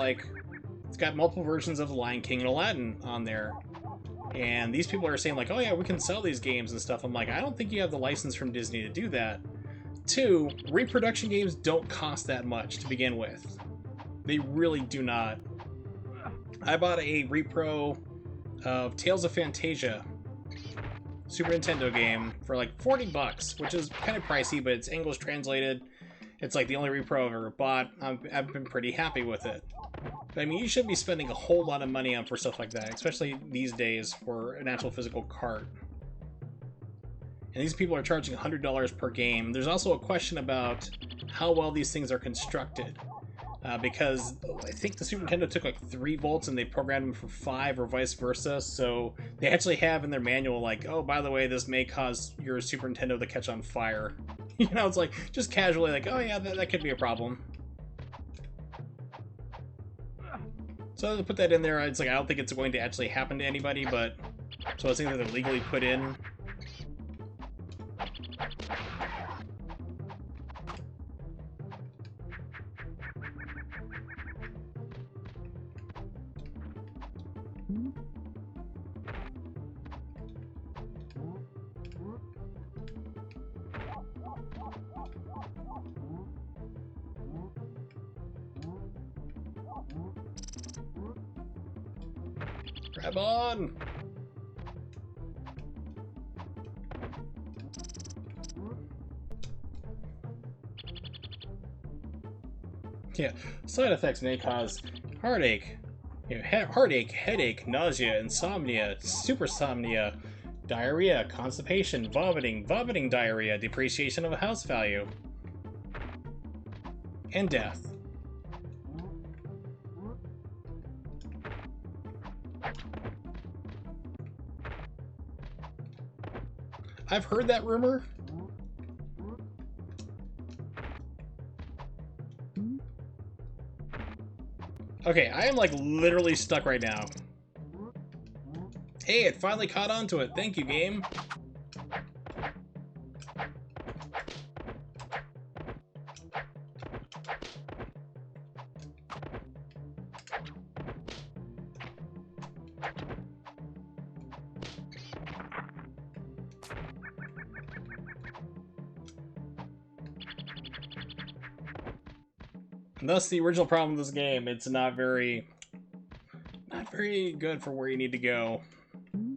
[SPEAKER 1] got multiple versions of the Lion King and Aladdin on there. And these people are saying like, oh yeah, we can sell these games and stuff. I'm like, I don't think you have the license from Disney to do that. Two, reproduction games don't cost that much to begin with. They really do not. I bought a repro of Tales of Fantasia Super Nintendo game for like $40, which is kind of pricey, but it's English translated. It's like the only repro I've ever bought. I've been pretty happy with it. But I mean, you shouldn't be spending a whole lot of money on for stuff like that, especially these days for an actual physical cart. And these people are charging $100 per game. There's also a question about how well these things are constructed. Because I think the Super Nintendo took like 3 volts and they programmed them for 5 or vice versa. So they actually have in their manual like, oh, by the way, this may cause your Super Nintendo to catch on fire. You know, it's like just casually like, oh yeah, that could be a problem. So to put that in there, it's like I don't think it's going to actually happen to anybody, but so it's something that they're legally put in. Grab on! Yeah, side effects may cause heartache, heartache, headache, nausea, insomnia, supersomnia, diarrhea, constipation, vomiting, vomiting diarrhea, depreciation of a house value, and death. I've heard that rumor. Okay, I am like literally stuck right now. Hey, it finally caught on to it. Thank you, game. And thus the original problem with this game, it's not very good for where you need to go. You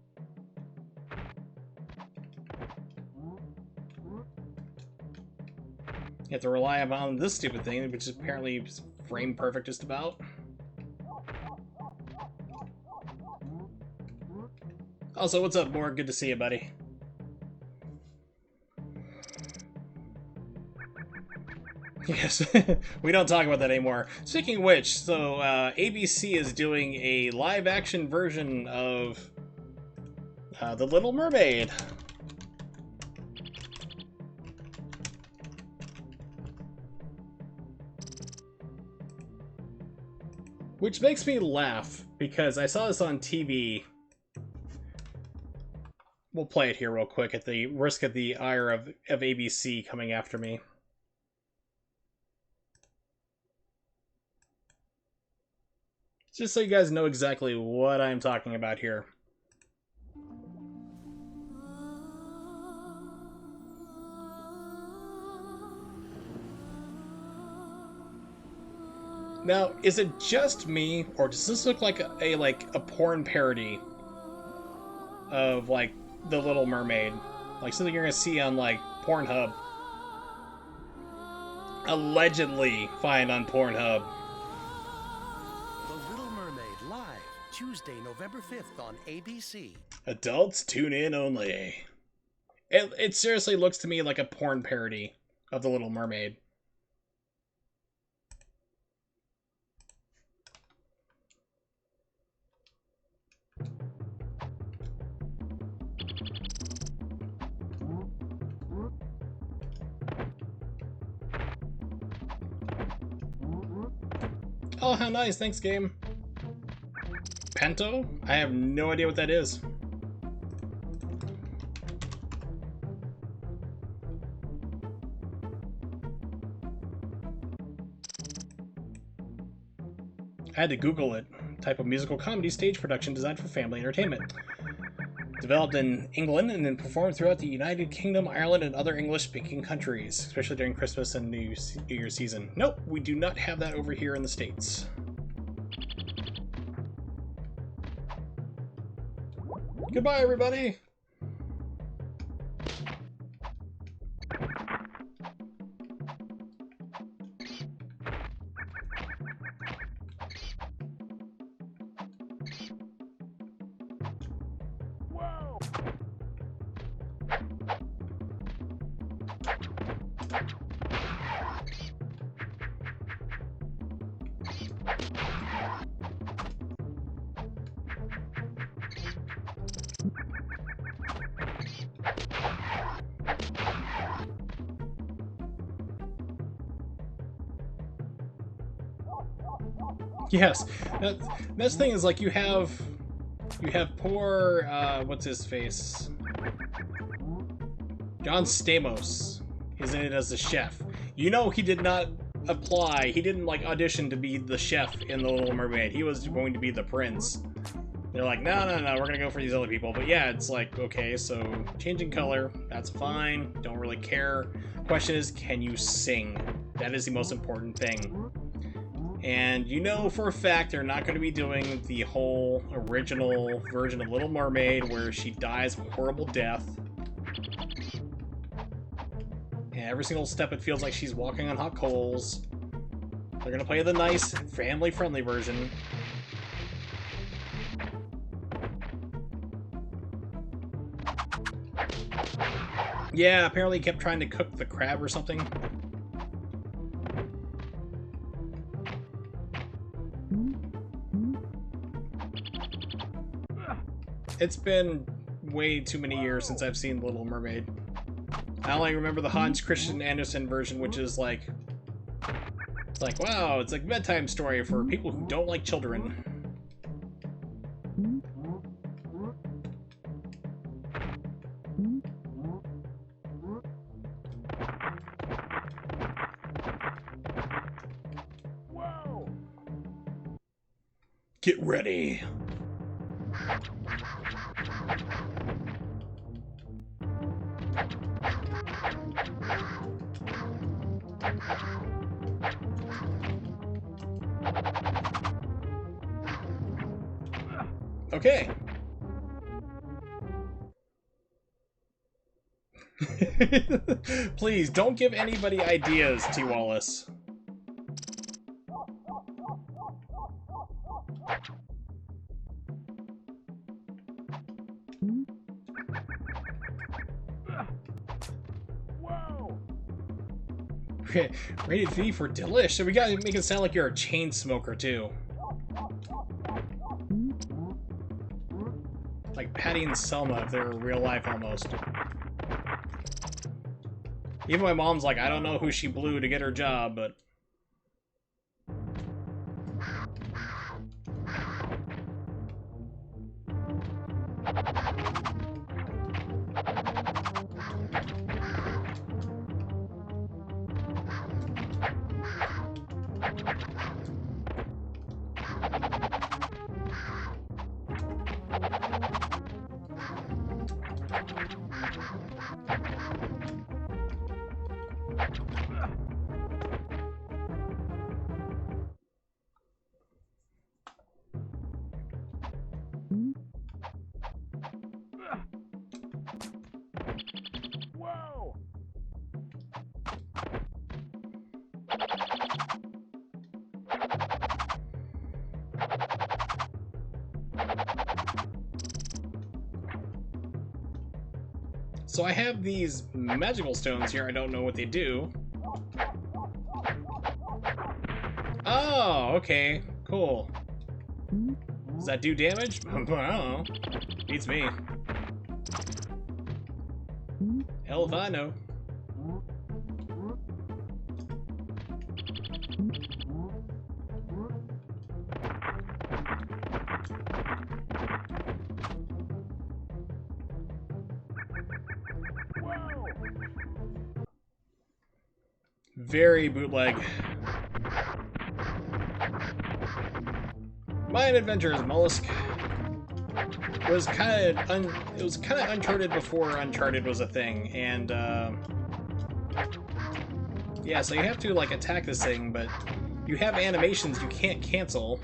[SPEAKER 1] have to rely on this stupid thing, which is apparently frame perfect just about. Also, what's up, Morg? Good to see you, buddy. Yes, we don't talk about that anymore. Speaking of which, so ABC is doing a live-action version of The Little Mermaid. Which makes me laugh, because I saw this on TV. We'll play it here real quick at the risk of the ire of ABC coming after me. Just so you guys know exactly what I'm talking about here. Now, is it just me, or does this look like a porn parody of like The Little Mermaid, like something you're gonna see on like Pornhub, allegedly find on Pornhub?
[SPEAKER 4] Tuesday, November 5th on ABC.
[SPEAKER 1] Adults tune in only. It seriously looks to me like a porn parody of The Little Mermaid. Oh, how nice. Thanks, game. Pento? I have no idea what that is. I had to Google it. Type of musical comedy stage production designed for family entertainment. Developed in England and then performed throughout the United Kingdom, Ireland, and other English-speaking countries, especially during Christmas and New Year's season. Nope, we do not have that over here in the States. Goodbye, everybody! Yes, that's the thing is like you have poor what's his face, John Stamos is in it as the chef. You know he did not apply. He didn't like audition to be the chef in The Little Mermaid. He was going to be the prince. They're like, no, we're gonna go for these other people. But yeah, it's like, okay, so changing color, that's fine. Don't really care. Question is, can you sing? That is the most important thing. And you know for a fact they're not going to be doing the whole original version of Little Mermaid where she dies a horrible death. And every single step it feels like she's walking on hot coals. They're going to play the nice, family-friendly version. Yeah, apparently he kept trying to cook the crab or something. It's been way too many years since I've seen Little Mermaid. I only remember the Hans Christian Andersen version, which is like... It's like, wow, it's like a bedtime story for people who don't like children.
[SPEAKER 2] Whoa!
[SPEAKER 1] Get ready. Okay. Please, don't give anybody ideas, T. Wallace.
[SPEAKER 2] Whoa!
[SPEAKER 1] Rated V for delish. So we gotta make it sound like you're a chain smoker, too. Like Patty and Selma if they were real life almost. Even my mom's like, I don't know who she blew to get her job, but...
[SPEAKER 2] Whoa!
[SPEAKER 1] So I have these magical stones here. I don't know what they do. Oh, okay. Cool. Does that do damage? I don't know. Beats me. Hell if I know. Very bootleg. Mayan Adventures Mollusk was kind of it was kind of Uncharted before Uncharted was a thing, and yeah, so you have to like attack this thing, but you have animations you can't cancel.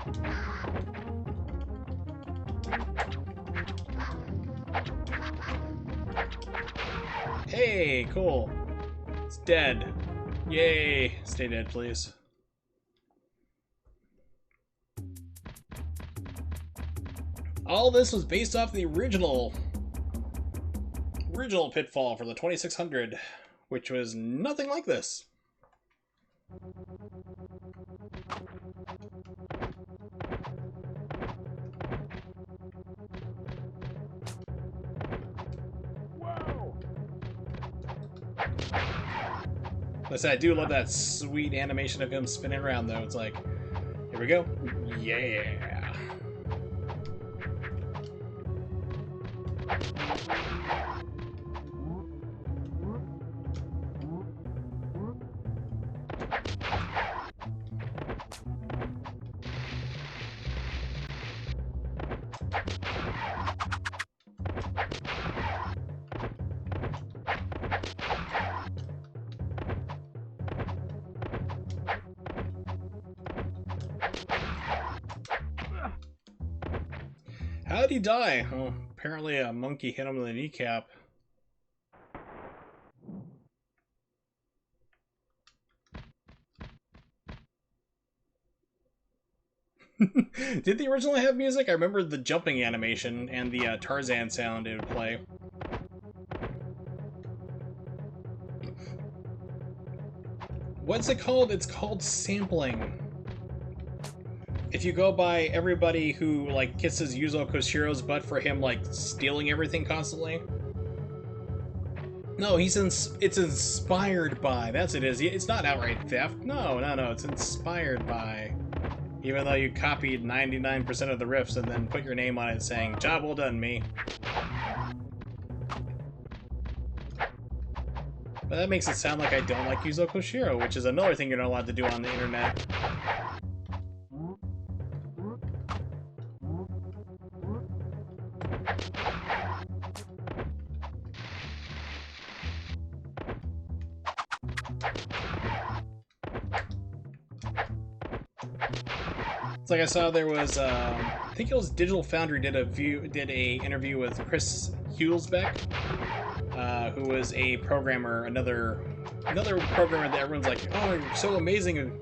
[SPEAKER 1] Hey, cool. It's dead. Yay! Stay dead, please. All this was based off the original Pitfall for the 2600, which was nothing like this.
[SPEAKER 2] Whoa!
[SPEAKER 1] I said, I do love that sweet animation of him spinning around, though. It's like, Here we go. Yeah. How'd he die? Oh, apparently a monkey hit him in the kneecap. Did the original have music? I remember the jumping animation and the Tarzan sound it would play. What's it called? It's called sampling. If you go by everybody who, like, kisses Yuzo Koshiro's butt for him, like, stealing everything constantly. No, it's inspired by. That's it is. It's not outright theft. No, it's inspired by. Even though you copied 99% of the riffs and then put your name on it saying, "Job well done, me." But that makes it sound like I don't like Yuzo Koshiro, which is another thing you're not allowed to do on the internet. It's like I saw there was, I think it was Digital Foundry did a interview with Chris Hulsbeck, who was a programmer, another programmer that everyone's like, oh, you're so amazing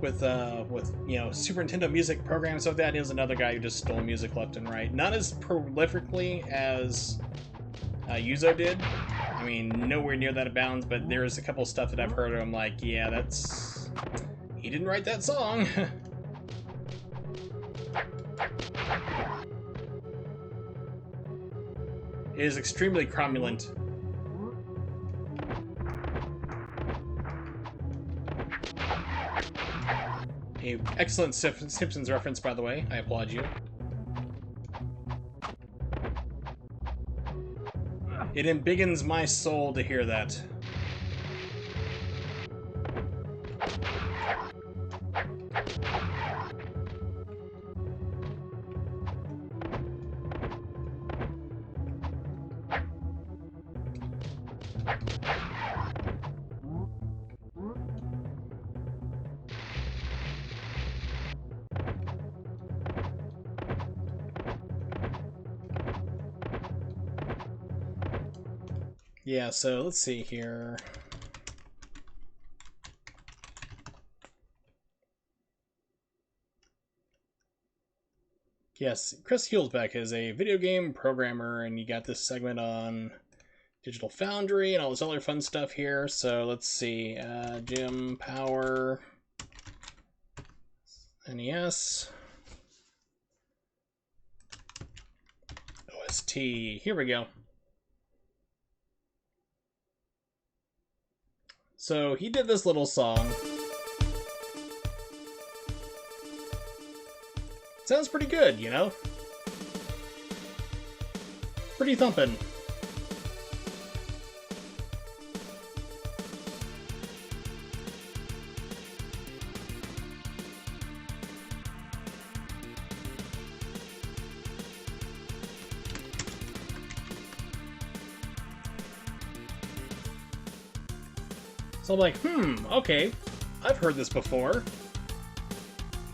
[SPEAKER 1] with you know, Super Nintendo music programs, so that is another guy who just stole music left and right. Not as prolifically as Yuzo did. I mean, nowhere near that abounds, but there's a couple stuff that I've heard of him like, yeah, that's... he didn't write that song. It is extremely cromulent. A excellent Simpsons reference, by the way. I applaud you. It embiggens my soul to hear that. Yeah, so let's see here. Yes, Chris Hulsbeck is a video game programmer, and you got this segment on Digital Foundry and all this other fun stuff here. So let's see. Jim Power, NES, OST. Here we go. So he did this little song. Sounds pretty good, you know? Pretty thumpin'. So I'm like, okay, I've heard this before.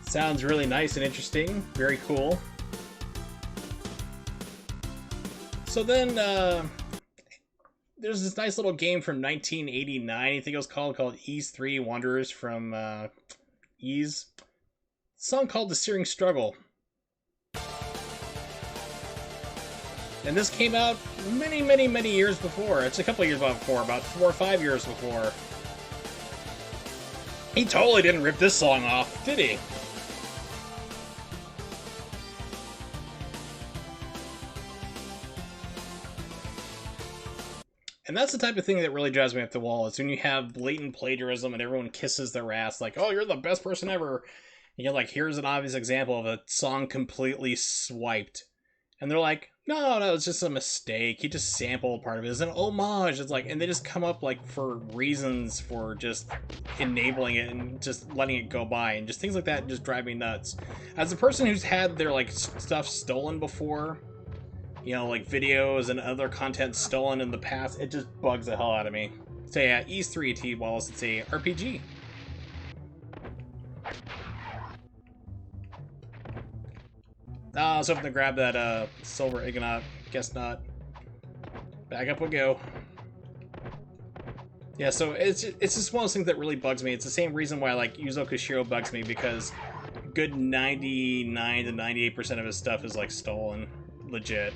[SPEAKER 1] Sounds really nice and interesting, very cool. So then, there's this nice little game from 1989, I think it was called Ys 3 Wanderers from Ys. A song called The Searing Struggle. And this came out many, many, many years before. It's a couple years before, about 4 or 5 years before. He totally didn't rip this song off, did he? And that's the type of thing that really drives me up the wall, is when you have blatant plagiarism and everyone kisses their ass like, oh, you're the best person ever. You get like, here's an obvious example of a song completely swiped. And they're like, no, it's just a mistake. He just sampled part of it. It's an homage. It's like, and they just come up like for reasons for just enabling it and just letting it go by, and just things like that just drive me nuts. As a person who's had their like stuff stolen before, you know, like videos and other content stolen in the past, it just bugs the hell out of me. So yeah, Ease 3 T Wallace, it's a RPG. I was hoping to grab that silver Ignat. Guess not. Back up we go. Yeah, so it's just one of those things that really bugs me. It's the same reason why like Yuzo Koshiro bugs me, because good 99 to 98% of his stuff is like stolen, legit.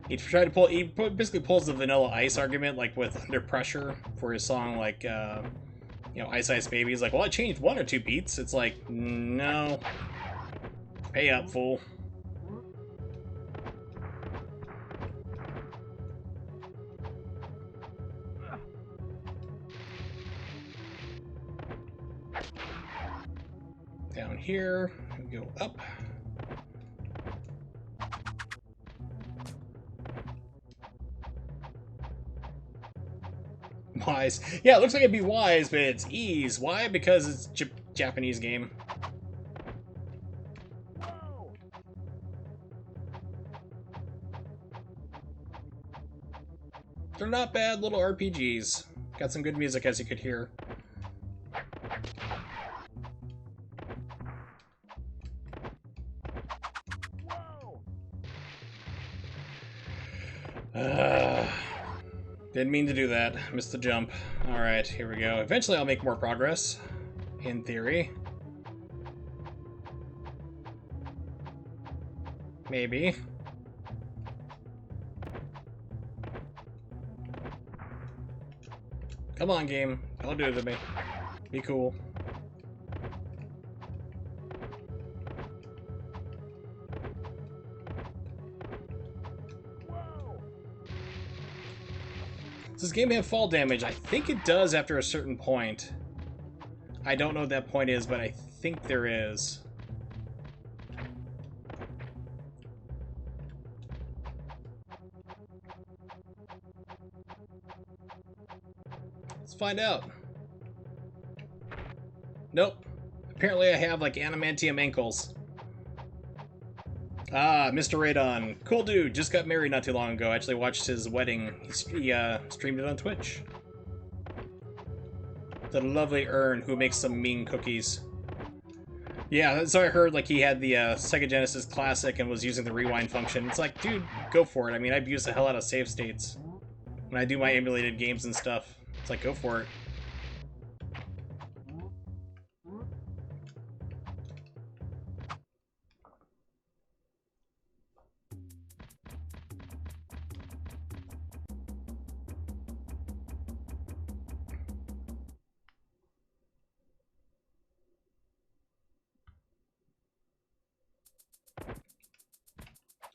[SPEAKER 1] He tried to pull. He basically pulls the Vanilla Ice argument, like with Under Pressure for his song, like you know, Ice Ice Baby. He's like, well, I changed 1 or 2 beats. It's like, no. Pay up, fool. Down here, we go up. Wise. Yeah, it looks like it'd be Wise, but it's Ease. Why? Because it's Japanese game. They're not bad little RPGs. Got some good music, as you could hear. Didn't mean to do that. Missed the jump. Alright, here we go. Eventually I'll make more progress. In theory. Maybe. Come on, game. Don't do it to me. Be cool. Does this game have fall damage? I think it does after a certain point. I don't know what that point is, but I think there is. Let's find out. Nope. Apparently I have like adamantium ankles. Ah, Mr. Radon. Cool dude. Just got married not too long ago. Actually watched his wedding. He streamed it on Twitch. The lovely Ern who makes some mean cookies. Yeah, so I heard like he had the Sega Genesis Classic and was using the rewind function. It's like, dude, go for it. I mean, I abuse the hell out of save states when I do my emulated games and stuff. It's like, go for it.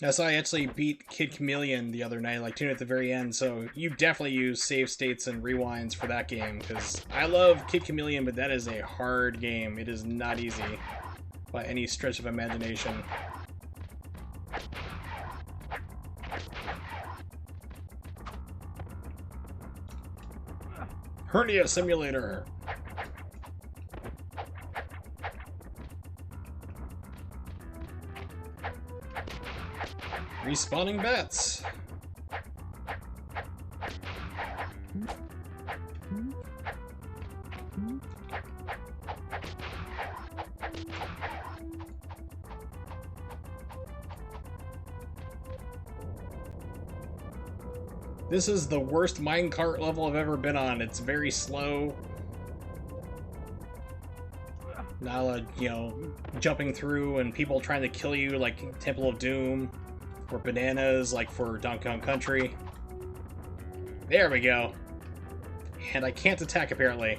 [SPEAKER 1] Yeah, so I actually beat Kid Chameleon the other night, like tuned at the very end, so you definitely use save states and rewinds for that game, because I love Kid Chameleon, but that is a hard game. It is not easy by any stretch of imagination. Hernia Simulator! Respawning bats. This is the worst minecart level I've ever been on. It's very slow. Not you know, jumping through and people trying to kill you like Temple of Doom. Or bananas, like for Donkey Kong Country. There we go. And I can't attack, apparently.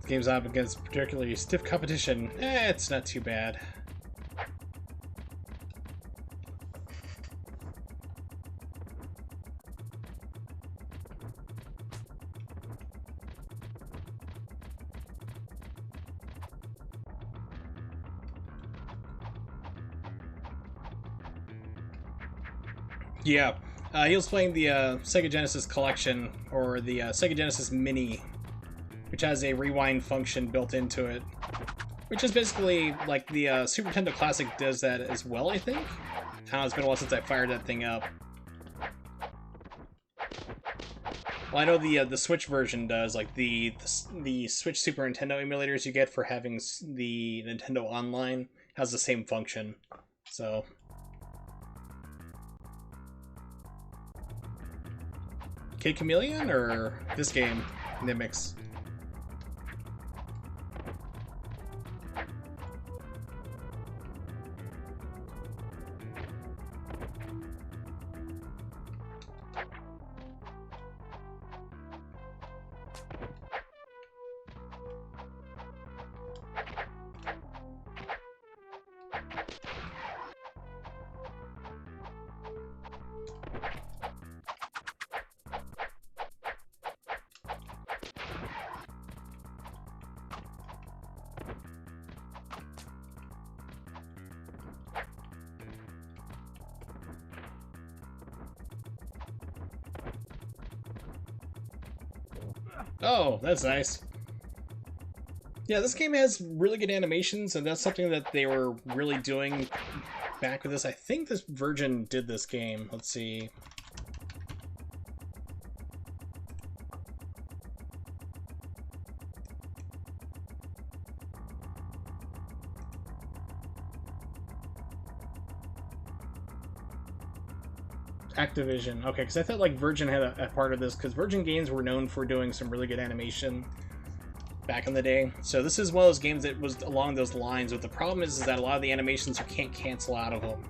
[SPEAKER 1] Game's up against particularly stiff competition. It's not too bad. Yeah, he was playing the Sega Genesis Collection, or the Sega Genesis Mini, which has a rewind function built into it. Which is basically, like, the Super Nintendo Classic does that as well, I think? I don't know, it's been a while since I fired that thing up. Well, I know the Switch version does, like, the Switch Super Nintendo emulators you get for having the Nintendo Online has the same function, so... Kid Chameleon, or this game, NYMX? Oh, that's nice. Yeah, this game has really good animations, and that's something that they were really doing back with this. I think this Virgin did this game. Let's see. Activision. Okay, because I thought like Virgin had a part of this, because Virgin Games were known for doing some really good animation back in the day. So this is one of those games that was along those lines, but the problem is that a lot of the animations you can't cancel out of them.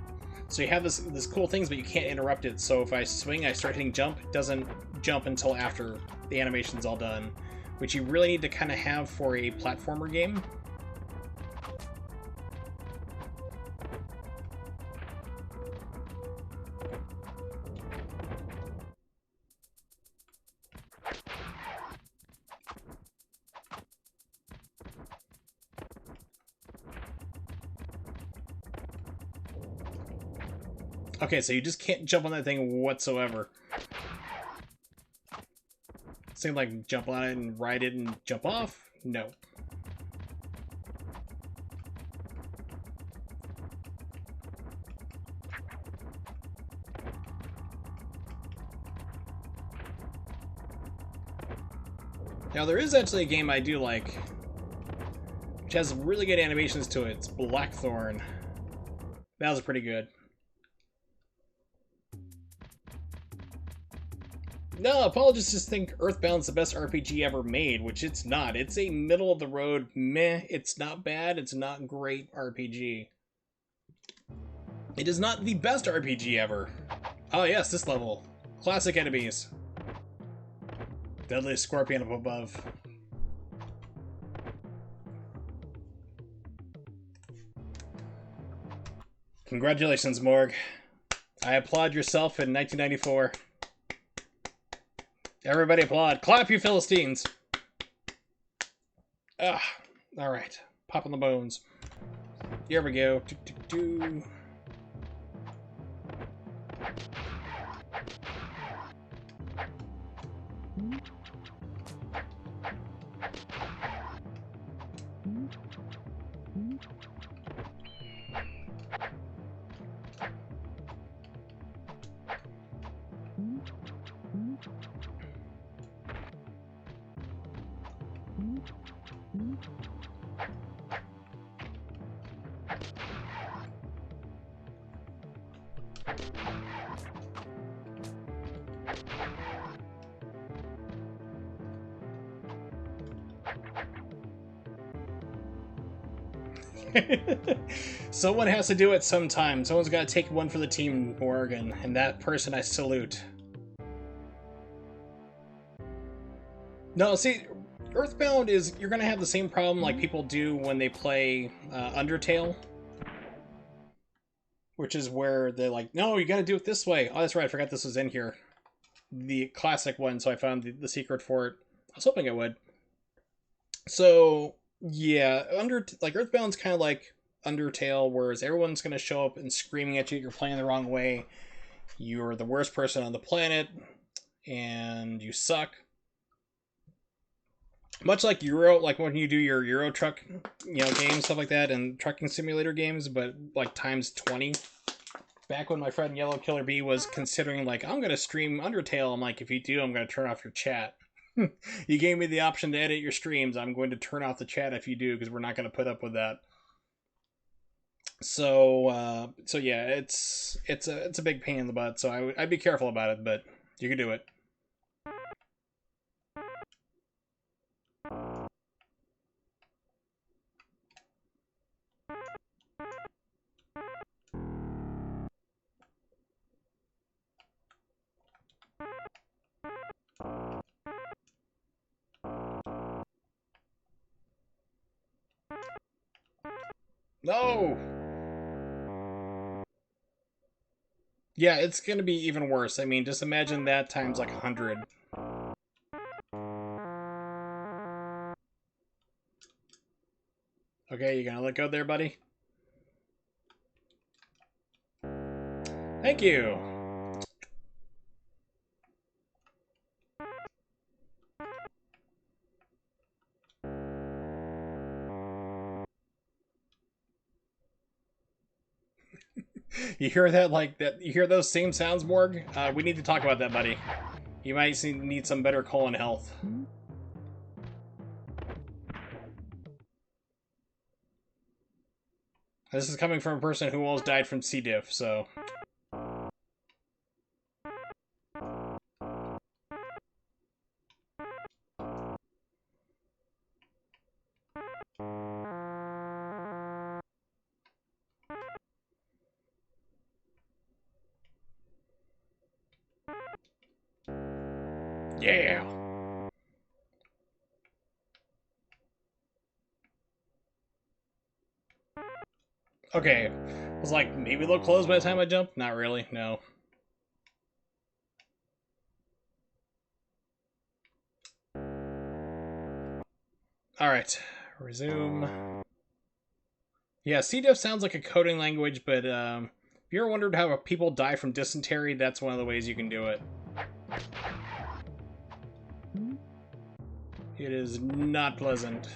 [SPEAKER 1] So you have this cool things, but you can't interrupt it. So if I swing, I start hitting jump, it doesn't jump until after the animation's all done, which you really need to kind of have for a platformer game. Okay, so you just can't jump on that thing whatsoever. Same like jump on it and ride it and jump off? No. Now there is actually a game I do like, which has really good animations to it. It's Blackthorn. That was pretty good. No, apologists just think Earthbound's the best RPG ever made, which it's not. It's a middle-of-the-road meh. It's not bad, it's not great RPG. It is not the best RPG ever. Oh yes, this level. Classic enemies. Deadly Scorpion up above. Congratulations, Morg. I applaud yourself in 1994. Everybody applaud. Clap, you Philistines! Ah, alright. Pop on the bones. Here we go. Someone has to do it sometime. Someone's got to take one for the team, Morgan, and that person I salute. No, see, Earthbound is, you're gonna have the same problem like people do when they play Undertale, which is where they're like, no, you gotta do it this way. Oh, that's right, I forgot this was in here. The classic one, so I found the secret for it. I was hoping it would. So, yeah, Earthbound's kind of like Undertale, whereas everyone's gonna show up and screaming at you, you're playing the wrong way, you're the worst person on the planet, and you suck. Much like Euro, like when you do your Euro truck, games, stuff like that, and trucking simulator games, but like times 20. Back when my friend Yellow Killer Bee was considering, like, I'm gonna stream Undertale, I'm like, if you do, I'm gonna turn off your chat. You gave me the option to edit your streams, I'm going to turn off the chat if you do, because we're not gonna put up with that. So yeah, it's a big pain in the butt, so I'd be careful about it, but you can do it. No! Yeah, it's gonna be even worse. I mean, just imagine that times like 100. Okay, you gonna let go there, buddy? Thank you! You hear that, like, that? You hear those same sounds, Morg? We need to talk about that, buddy. You might need some better colon health. This is coming from a person who almost died from C. diff, so... Yeah! Okay. I was like, maybe they'll close by the time I jump? Not really, no. Alright. Resume. Yeah, C. diff sounds like a coding language, but if you ever wondered how people die from dysentery, that's one of the ways you can do it. It is not pleasant.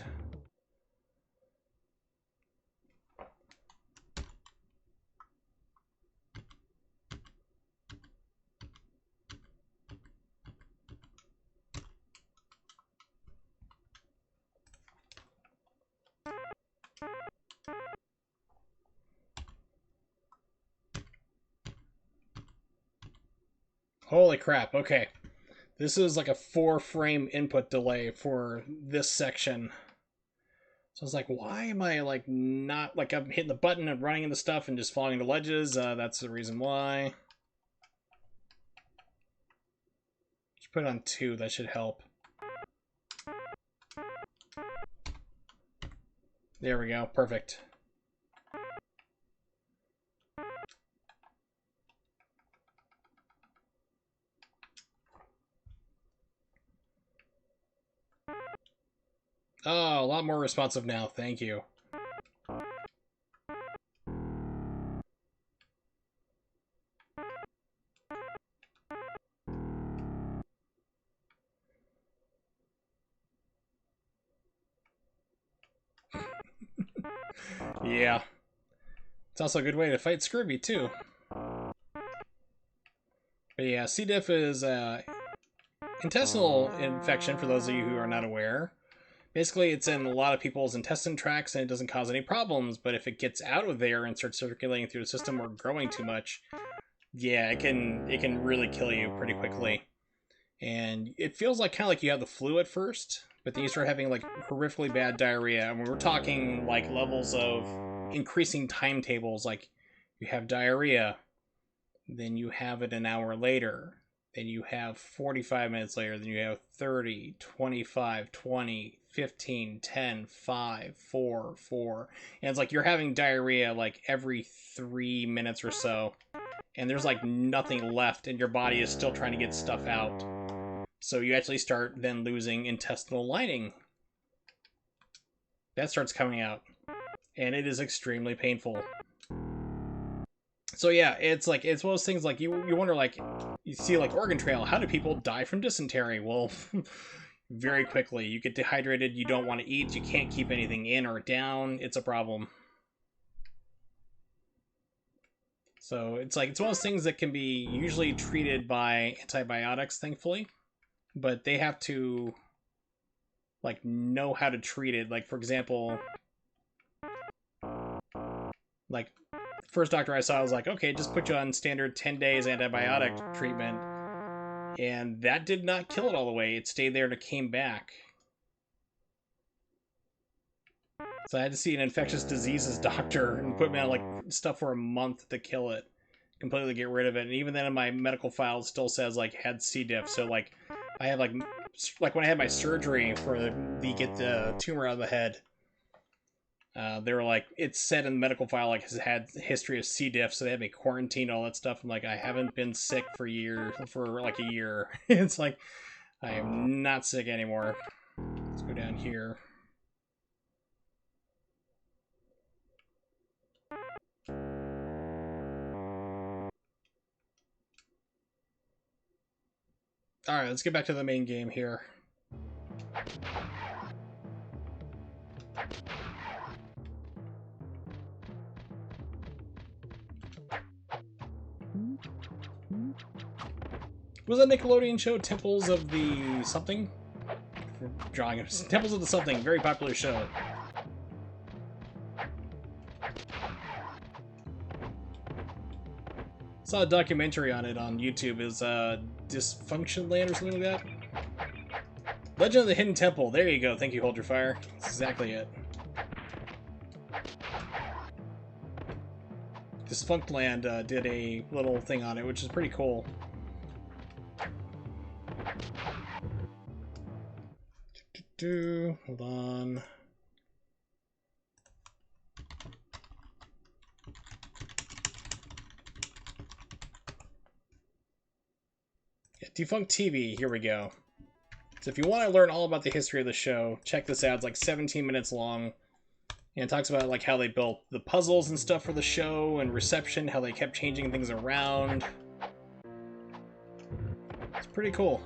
[SPEAKER 1] Holy crap, okay. This is like a 4-frame input delay for this section. So I was like, why am I like not, like I'm hitting the button and running into stuff and just falling into ledges? That's the reason why. Just put it on 2, that should help. There we go, perfect. Oh, a lot more responsive now, thank you. Yeah. It's also a good way to fight scurvy, too. But yeah, C. diff is intestinal infection, for those of you who are not aware. Basically, it's in a lot of people's intestine tracts and it doesn't cause any problems, but if it gets out of there and starts circulating through the system or growing too much, yeah, it can really kill you pretty quickly. And it feels like kind of like you have the flu at first, but then you start having like horrifically bad diarrhea. And we're talking like levels of increasing timetables, like you have diarrhea, then you have it an hour later, Then you have 45 minutes later. Then you have 30, 25, 20, 15, 10, 5, 4, 4. And it's like you're having diarrhea like every 3 minutes or so. And there's like nothing left, and your body is still trying to get stuff out. So you actually start then losing intestinal lining. That starts coming out. And it is extremely painful. So yeah, it's one of those things like you wonder, like, you see like Oregon Trail, how do people die from dysentery? Well, very quickly. You get dehydrated, you don't want to eat, you can't keep anything in or down, it's a problem. So it's one of those things that can be usually treated by antibiotics, thankfully. But they have to like know how to treat it. Like, for example, like first doctor I saw was like, okay, just put you on standard 10 days antibiotic treatment. And that did not kill it all the way. It stayed there and it came back. So I had to see an infectious diseases doctor and put me on like stuff for a month to kill it. Completely get rid of it. And even then in my medical file it still says like had C. diff. So like I have like when I had my surgery for the get the tumor out of the head, they were like, it's said in the medical file like has had history of C. diff, so they had me quarantined, all that stuff. I'm like, I haven't been sick for like a year. It's like I am not sick anymore. Let's go down here. Alright, let's get back to the main game here. Was that Nickelodeon show Temples of the something? Drawing Temples of the something, very popular show. Saw a documentary on it on YouTube. Is Dysfunction Land or something like that? Legend of the Hidden Temple. There you go. Thank you, Hold Your Fire. That's exactly it. Dysfunction Land did a little thing on it, which is pretty cool. Hold on. Yeah, Defunct TV, here we go. So if you want to learn all about the history of the show, check this out. It's like 17 minutes long. And it talks about like how they built the puzzles and stuff for the show and reception, how they kept changing things around. It's pretty cool.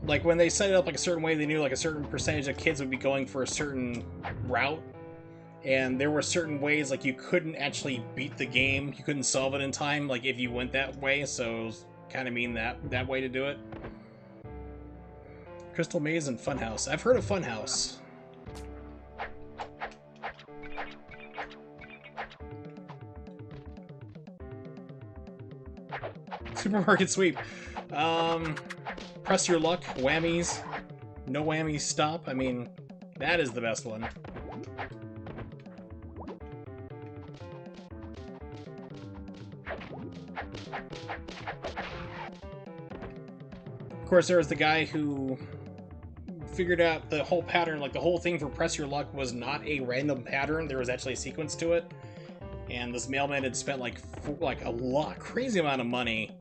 [SPEAKER 1] Like when they set it up like a certain way, they knew like a certain percentage of kids would be going for a certain route. And there were certain ways like you couldn't actually beat the game. You couldn't solve it in time like if you went that way, so it was kind of mean that way to do it. Crystal Maze and Funhouse. I've heard of Funhouse. Supermarket Sweep. Press Your Luck, Whammies, No Whammies Stop. I mean, that is the best one. Of course, there was the guy who figured out the whole pattern, like the whole thing for Press Your Luck was not a random pattern. There was actually a sequence to it. And this mailman had spent like a crazy amount of money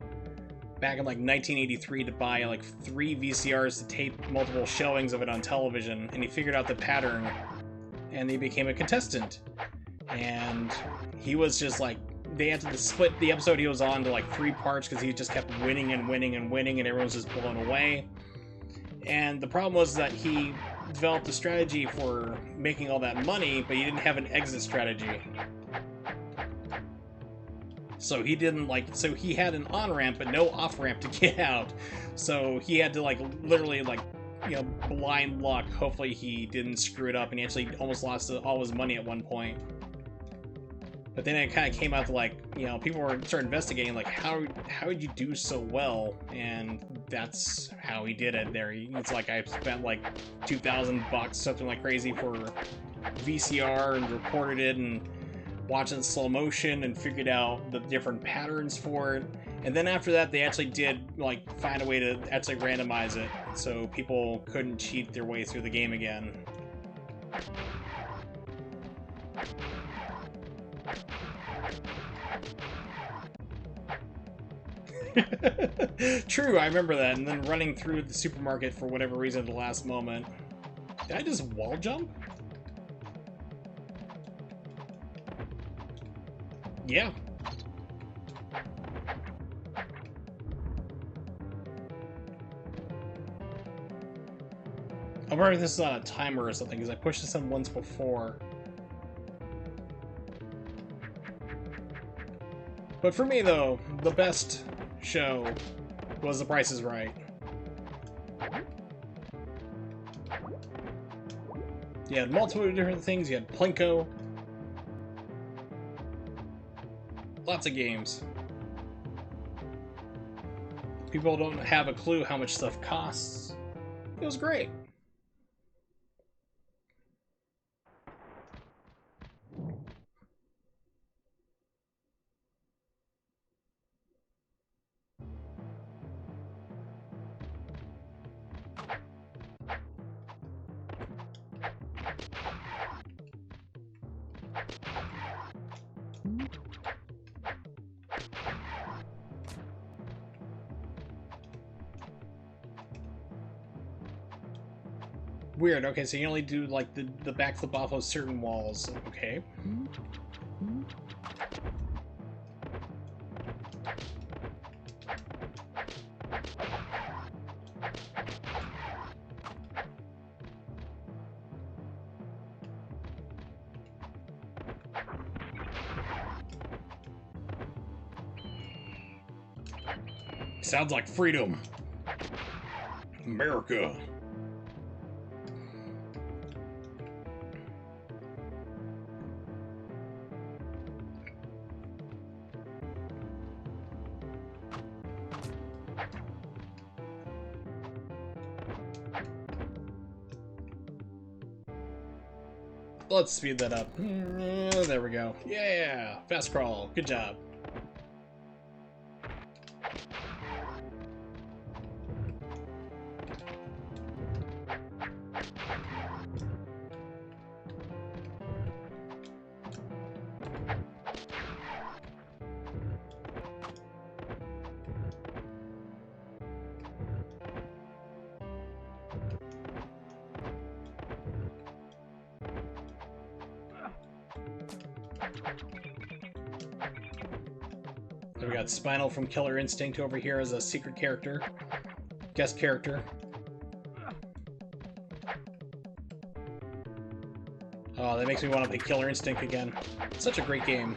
[SPEAKER 1] back in like 1983 to buy like 3 VCRs to tape multiple showings of it on television, and he figured out the pattern and he became a contestant. And he was just like, they had to split the episode he was on to like 3 parts because he just kept winning and winning and winning and everyone was just blown away. And the problem was that he developed a strategy for making all that money, but he didn't have an exit strategy. So he didn't so he had an on-ramp but no off-ramp to get out. So he had to like literally like, you know, blind luck. Hopefully he didn't screw it up, and he actually almost lost all his money at one point. But then it kind of came out to like, you know, people were started investigating like how did you do so well, and that's how he did it. There, it's like I spent like $2,000, something like crazy for VCR, and recorded it, and watching slow motion and figured out the different patterns for it. And then after that, they actually did like find a way to actually randomize it so people couldn't cheat their way through the game again. True, I remember that. And then running through the supermarket for whatever reason at the last moment. Did I just wall jump? Yeah. I wonder if this is on a timer or something, because I pushed this in once before. But for me, though, the best show was The Price is Right. You had multiple different things. You had Plinko. Lots of games. People don't have a clue how much stuff costs. It was great. Weird. Okay, so you only do like the backflip off of certain walls. Okay. Sounds like freedom. America. Let's speed that up. There we go. Yeah! Fast crawl. Good job. We got Spinal from Killer Instinct over here as a secret character. Guest character. Oh, that makes me want to play Killer Instinct again. It's such a great game.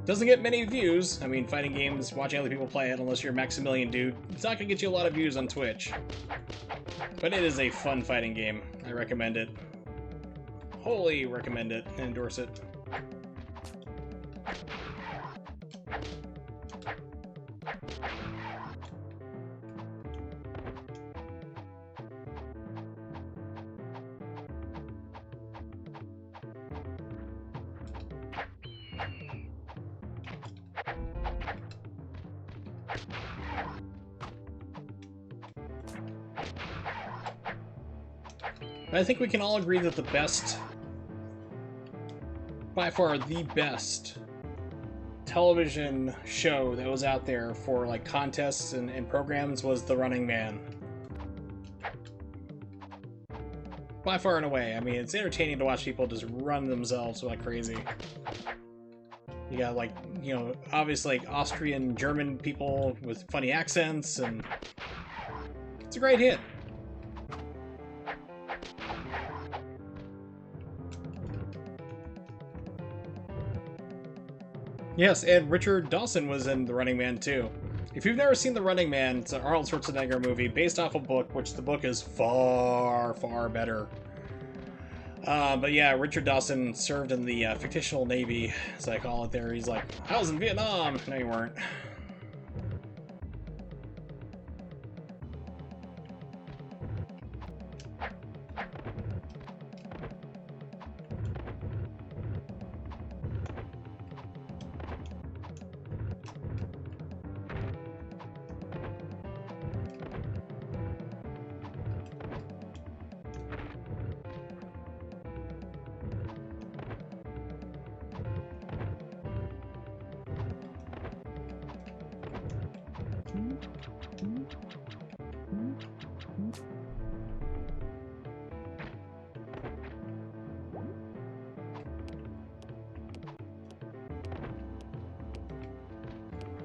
[SPEAKER 1] Doesn't get many views. I mean, fighting games, watching other people play it, unless you're a Maximilian dude, it's not going to get you a lot of views on Twitch. But it is a fun fighting game. I recommend it. Wholly recommend it and endorse it. I think we can all agree that the best, by far the best, television show that was out there for like contests and programs was The Running Man. By far and away. I mean, it's entertaining to watch people just run themselves like crazy. You got like, you know, obviously like Austrian, German people with funny accents, and it's a great hit. Yes, and Richard Dawson was in The Running Man too. If you've never seen The Running Man, it's an Arnold Schwarzenegger movie based off a book, which the book is far, far better. But yeah, Richard Dawson served in the fictional Navy, as I call it there. He's like, I was in Vietnam! No, you weren't.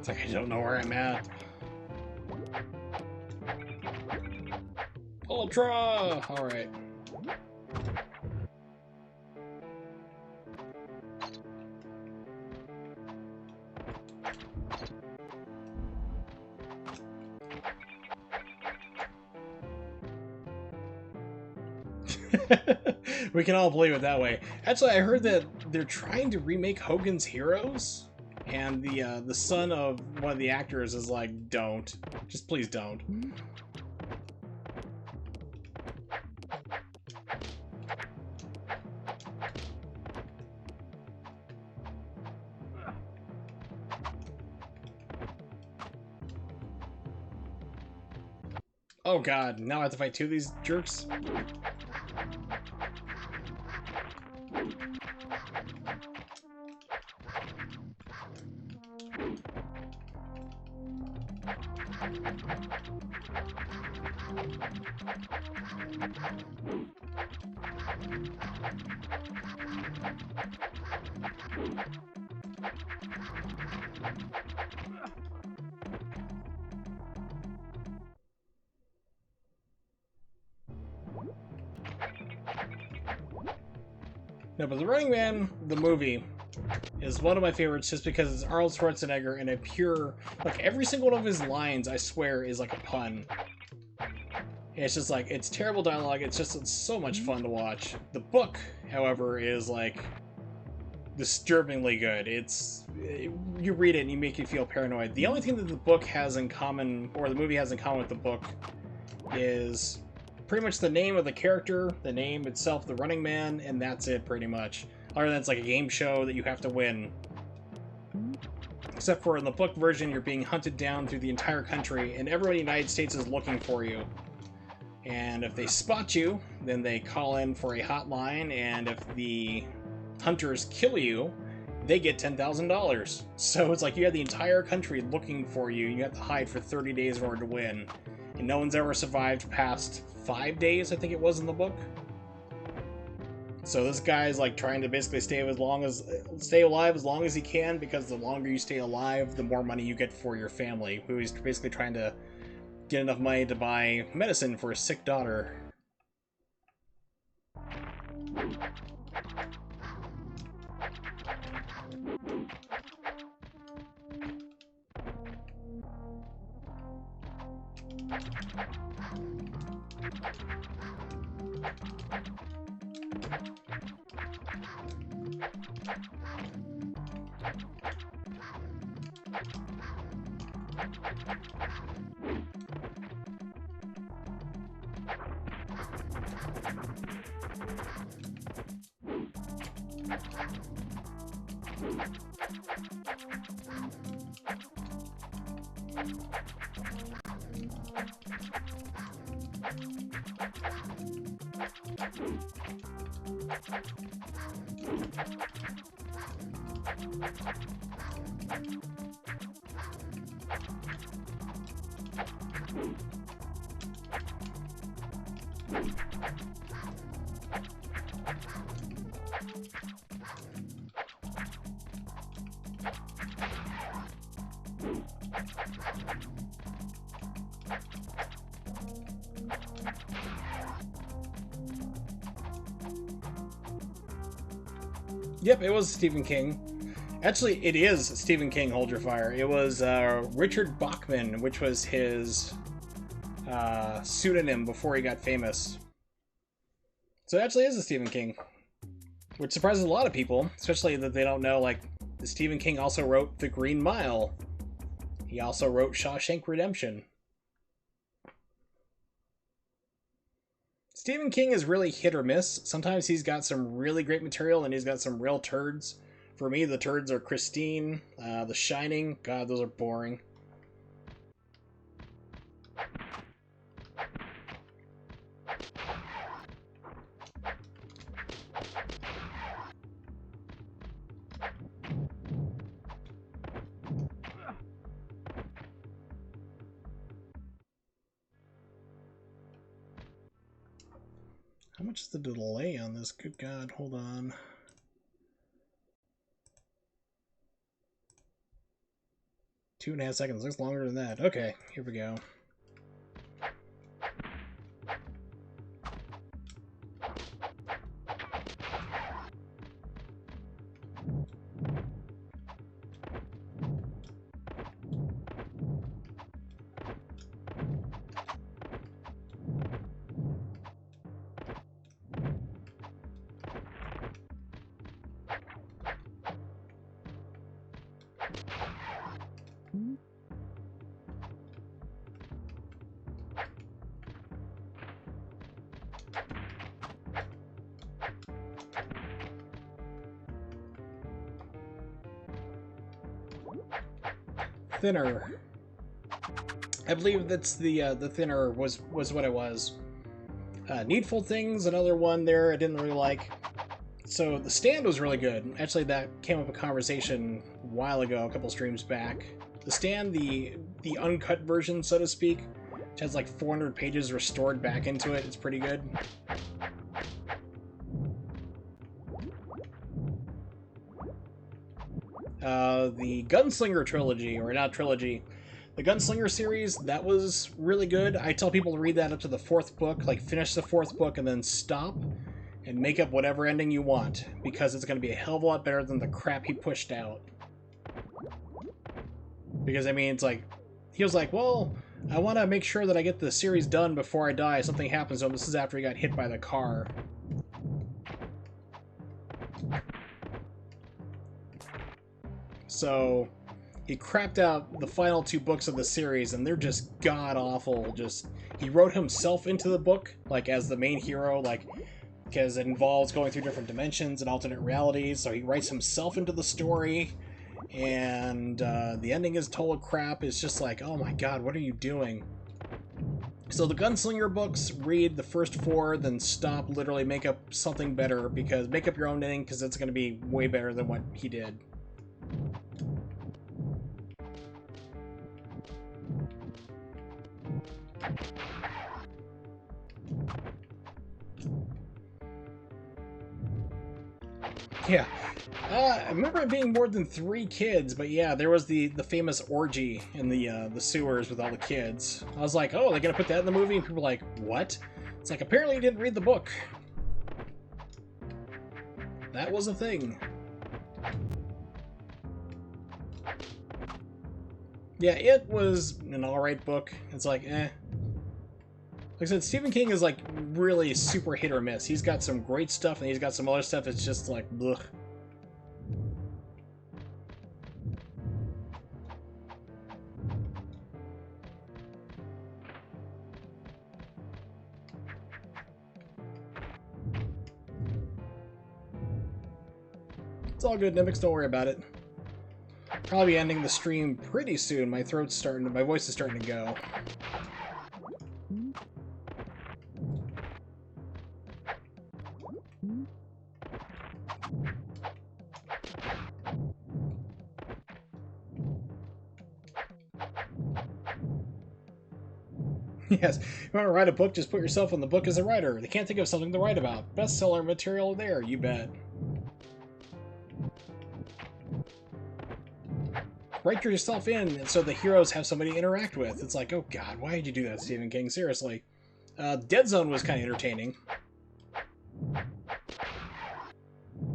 [SPEAKER 1] It's like I don't know where I'm at. Ultra! Alright. We can all believe it that way. Actually, I heard that they're trying to remake Hogan's Heroes, and the son of one of the actors is like, don't. Just please don't. Oh god, now I have to fight two of these jerks? No, but The Running Man, the movie, is one of my favorites just because it's Arnold Schwarzenegger and a pure... Like, every single one of his lines, I swear, is like a pun. It's just like, it's terrible dialogue, it's so much fun to watch. The book, however, is like disturbingly good. You read it and you make you feel paranoid. The only thing that the book has in common, or the movie has in common with the book, is pretty much the name of the character, the name itself, the Running Man, and that's it pretty much. Other than it's like a game show that you have to win. Except for in the book version, you're being hunted down through the entire country, and everyone in the United States is looking for you. And if they spot you, then they call in for a hotline, and if the hunters kill you, they get $10,000. So it's like you have the entire country looking for you, and you have to hide for 30 days in order to win. And no one's ever survived past 5 days, I think it was in the book. So this guy's like trying to basically stay alive as long as he can, because the longer you stay alive, the more money you get for your family, who is basically trying to get enough money to buy medicine for his sick daughter. Yep, it was Stephen King. Actually, it is Stephen King, Hold Your Fire. It was Richard Bachman, which was his pseudonym before he got famous. So it actually is a Stephen King. Which surprises a lot of people, especially that they don't know, like, Stephen King also wrote The Green Mile. He also wrote Shawshank Redemption. Stephen King is really hit or miss. Sometimes he's got some really great material and he's got some real turds. For me, the turds are Christine, The Shining. God, those are boring. How much is the delay on this? Good God, hold on. 2.5 seconds. Looks longer than that. Okay, here we go. Thinner. I believe that's the thinner was what it was. Needful Things, another one there I didn't really like. So the Stand was really good. Actually, that came up a conversation a while ago, a couple streams back. The Stand, the uncut version, so to speak, which has like 400 pages restored back into it. It's pretty good. The Gunslinger trilogy, or not trilogy, the Gunslinger series, that was really good. I tell people to read that up to the 4th book, like finish the 4th book and then stop and make up whatever ending you want, because it's going to be a hell of a lot better than the crap he pushed out. Because, I mean, it's like, he was like, well, I want to make sure that I get the series done before I die. Something happens to him. This is after he got hit by the car. So he crapped out the final 2 books of the series, and they're just god-awful. Just, he wrote himself into the book, like, as the main hero, like, because it involves going through different dimensions and alternate realities, so he writes himself into the story, and the ending is total crap. It's just like, oh my god, what are you doing? So the Gunslinger books, read the first 4, then stop, literally make up something better, because make up your own ending, because it's going to be way better than what he did. Yeah. I remember it being more than 3 kids, but yeah, there was the famous orgy in the sewers with all the kids. I was like, oh, they're gonna put that in the movie? And people were like, what? It's like, apparently you didn't read the book. That was a thing. Yeah, it was an alright book. It's like, eh. Like I said, Stephen King is like really super hit or miss. He's got some great stuff, and he's got some other stuff that's just like, blech. It's all good, NYMX, don't worry about it. Probably ending the stream pretty soon. My voice is starting to go. Yes, you want to write a book, just put yourself in the book as a writer. They can't think of something to write about. Bestseller material there, you bet. Write yourself in so the heroes have somebody to interact with. It's like, oh god, why did you do that, Stephen King? Seriously. Dead Zone was kind of entertaining.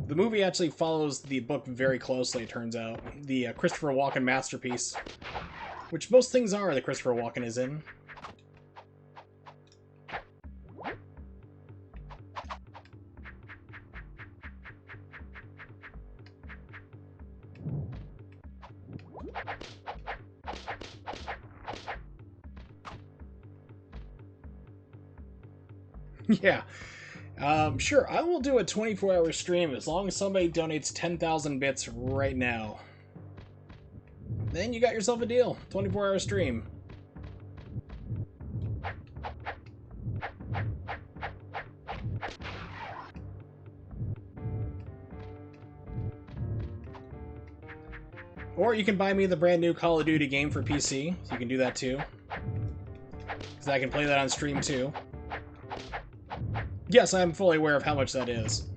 [SPEAKER 1] The movie actually follows the book very closely, it turns out. The Christopher Walken masterpiece. Which most things are that Christopher Walken is in. Yeah. Sure, I will do a 24-hour stream as long as somebody donates 10,000 bits right now. Then you got yourself a deal. 24-hour stream. Or you can buy me the brand new Call of Duty game for PC. So you can do that too. Because I can play that on stream too. Yes, I'm fully aware of how much that is.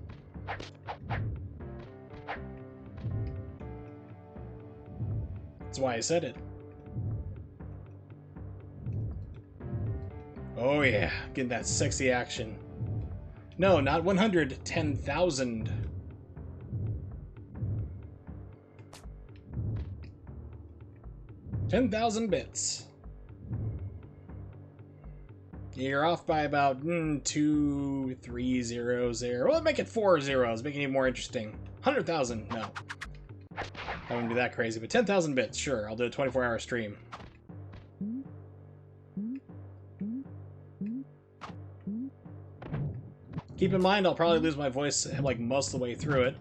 [SPEAKER 1] That's why I said it. Oh yeah, getting that sexy action. No, not 100, 10,000. 10,000 bits. You're off by about 2, 3 zeros there. Well, make it 4 zeros, making it more interesting. 100,000, no. That wouldn't be that crazy, but 10,000 bits, sure. I'll do a 24-hour stream. Keep in mind, I'll probably lose my voice like most of the way through it.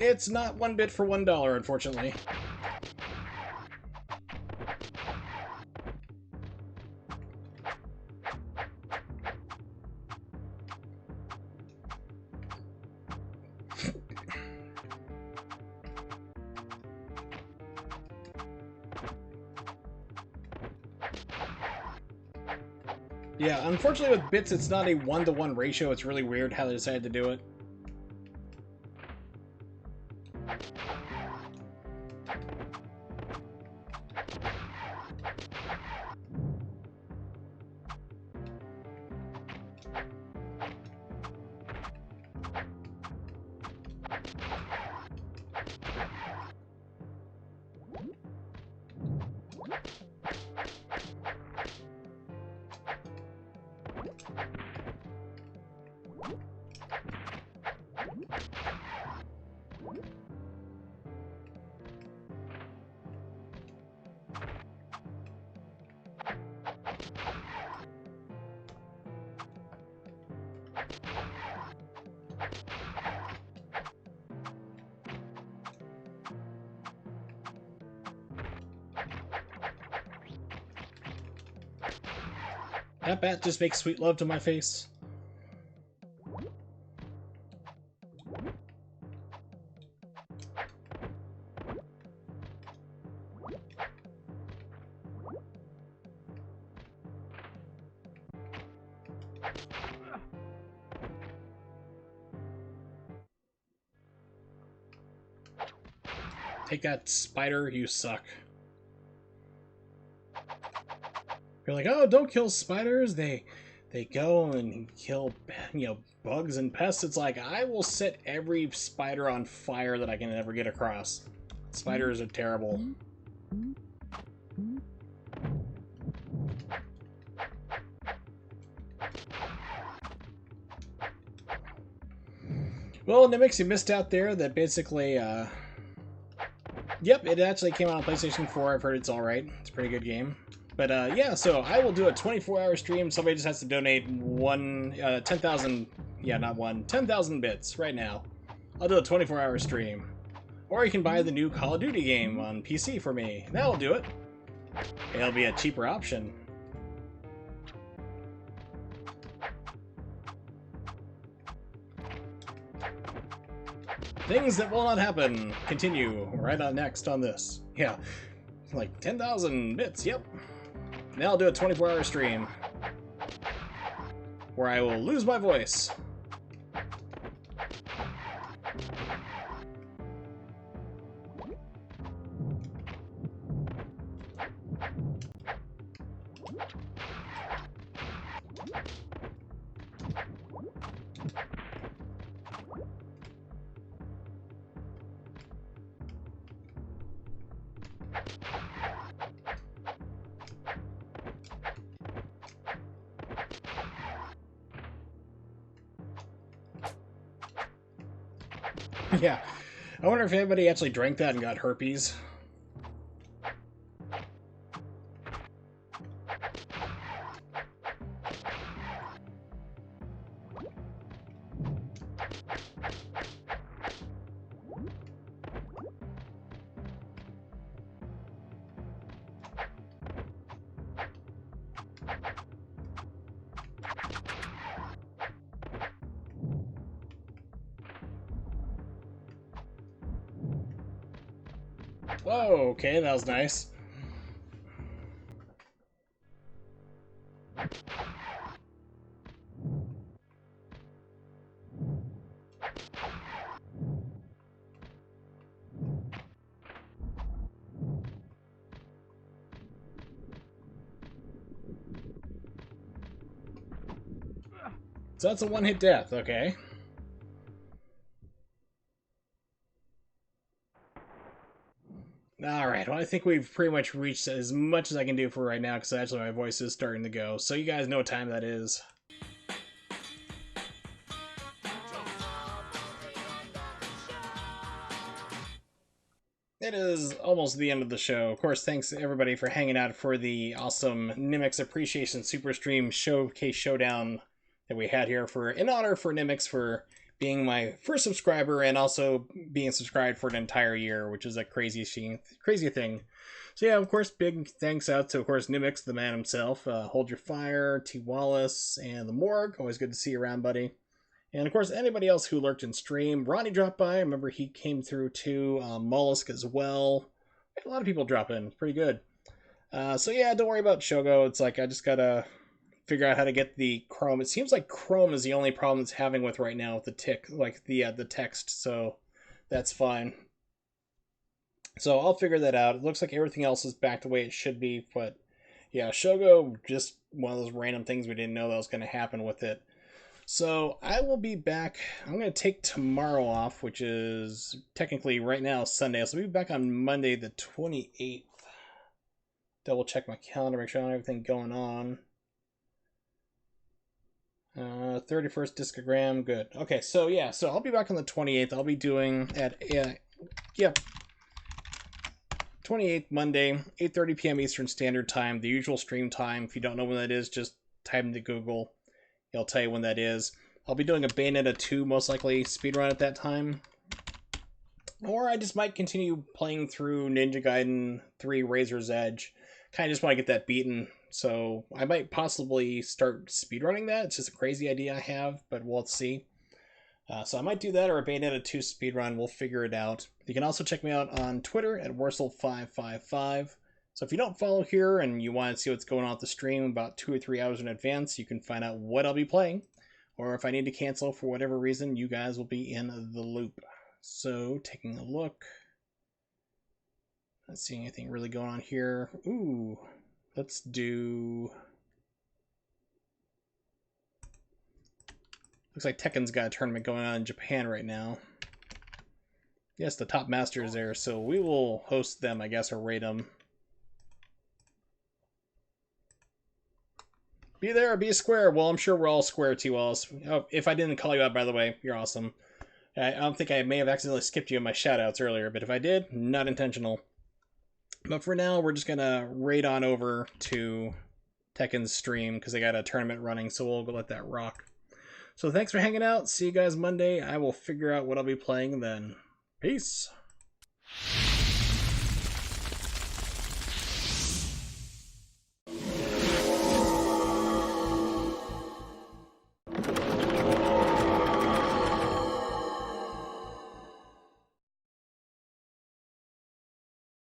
[SPEAKER 1] It's not 1 bit for $1, unfortunately. Yeah, unfortunately with bits, it's not a 1-to-1 ratio. It's really weird how they decided to do it. That bat just makes sweet love to my face. Take that, spider, you suck. You're like, oh, don't kill spiders. They go and kill, bugs and pests. It's like, I will set every spider on fire that I can ever get across. Spiders are terrible. Well, NYMX, you missed out there. That basically, yep, it actually came out on PlayStation 4. I've heard it's alright. It's a pretty good game. But, yeah, so I will do a 24-hour stream. Somebody just has to donate 10,000, yeah, not 10,000 bits right now. I'll do a 24-hour stream. Or you can buy the new Call of Duty game on PC for me. That'll do it. It'll be a cheaper option. Things that will not happen. Continue right on next on this. Yeah, like 10,000 bits, yep. Now I'll do a 24-hour stream where I will lose my voice. Yeah, I wonder if anybody actually drank that and got herpes. Whoa, okay, that was nice. So that's a one-hit death, okay. Alright, well I think we've pretty much reached as much as I can do for right now, because actually my voice is starting to go. So you guys know what time that is. It is almost the end of the show. Of course, thanks to everybody for hanging out for the awesome NYMX Appreciation Super Stream Showcase Showdown that we had here in honor for NYMX for being my first subscriber and also being subscribed for an entire year, which is a crazy thing. So yeah, of course, big thanks out to, of course, NYMX, the man himself, Hold Your Fire, T. Wallace, and the Morgue. Always good to see you around, buddy. And of course, anybody else who lurked in stream. Ronnie dropped by. I remember he came through too. Mollusk as well. A lot of people drop in. It's pretty good. So yeah, don't worry about Shogo. It's like I just gotta figure out how to get the Chrome. It seems like Chrome is the only problem it's having with right now with the tick, like the text. So that's fine. So I'll figure that out. It looks like everything else is back the way it should be, but yeah, Shogo, just one of those random things we didn't know that was going to happen with it. So I will be back. I'm going to take tomorrow off, which is technically right now Sunday. So I'll be back on Monday the 28th. Double check my calendar, make sure I don't have everything going on. 31st discogram, good. Okay, so yeah, so I'll be back on the 28th. I'll be doing at 28th Monday, 8:30 p.m. Eastern Standard Time, the usual stream time. If you don't know when that is, just type into Google. It'll tell you when that is. I'll be doing a Bayonetta 2, most likely, speedrun at that time. Or I just might continue playing through Ninja Gaiden 3 Razor's Edge. Kind of just want to get that beaten. So I might possibly start speedrunning that. It's just a crazy idea I have, but we'll see. So I might do that or a Bayonetta 2 speedrun. We'll figure it out. You can also check me out on Twitter at Wursel555. So if you don't follow here and you want to see what's going on at the stream about 2 or 3 hours in advance, you can find out what I'll be playing. Or if I need to cancel for whatever reason, you guys will be in the loop. So taking a look. Not seeing anything really going on here. Ooh, let's do... Looks like Tekken's got a tournament going on in Japan right now. Yes, the top master is there, so we will host them, I guess, or raid them. Be there or be square. Well, I'm sure we're all square, T-Walls. Oh, if I didn't call you out, by the way, you're awesome. I don't think I may have accidentally skipped you in my shoutouts earlier, but if I did, not intentional. But for now, we're just going to raid on over to Tekken's stream because they got a tournament running, so we'll go let that rock. So thanks for hanging out. See you guys Monday. I will figure out what I'll be playing then. Peace.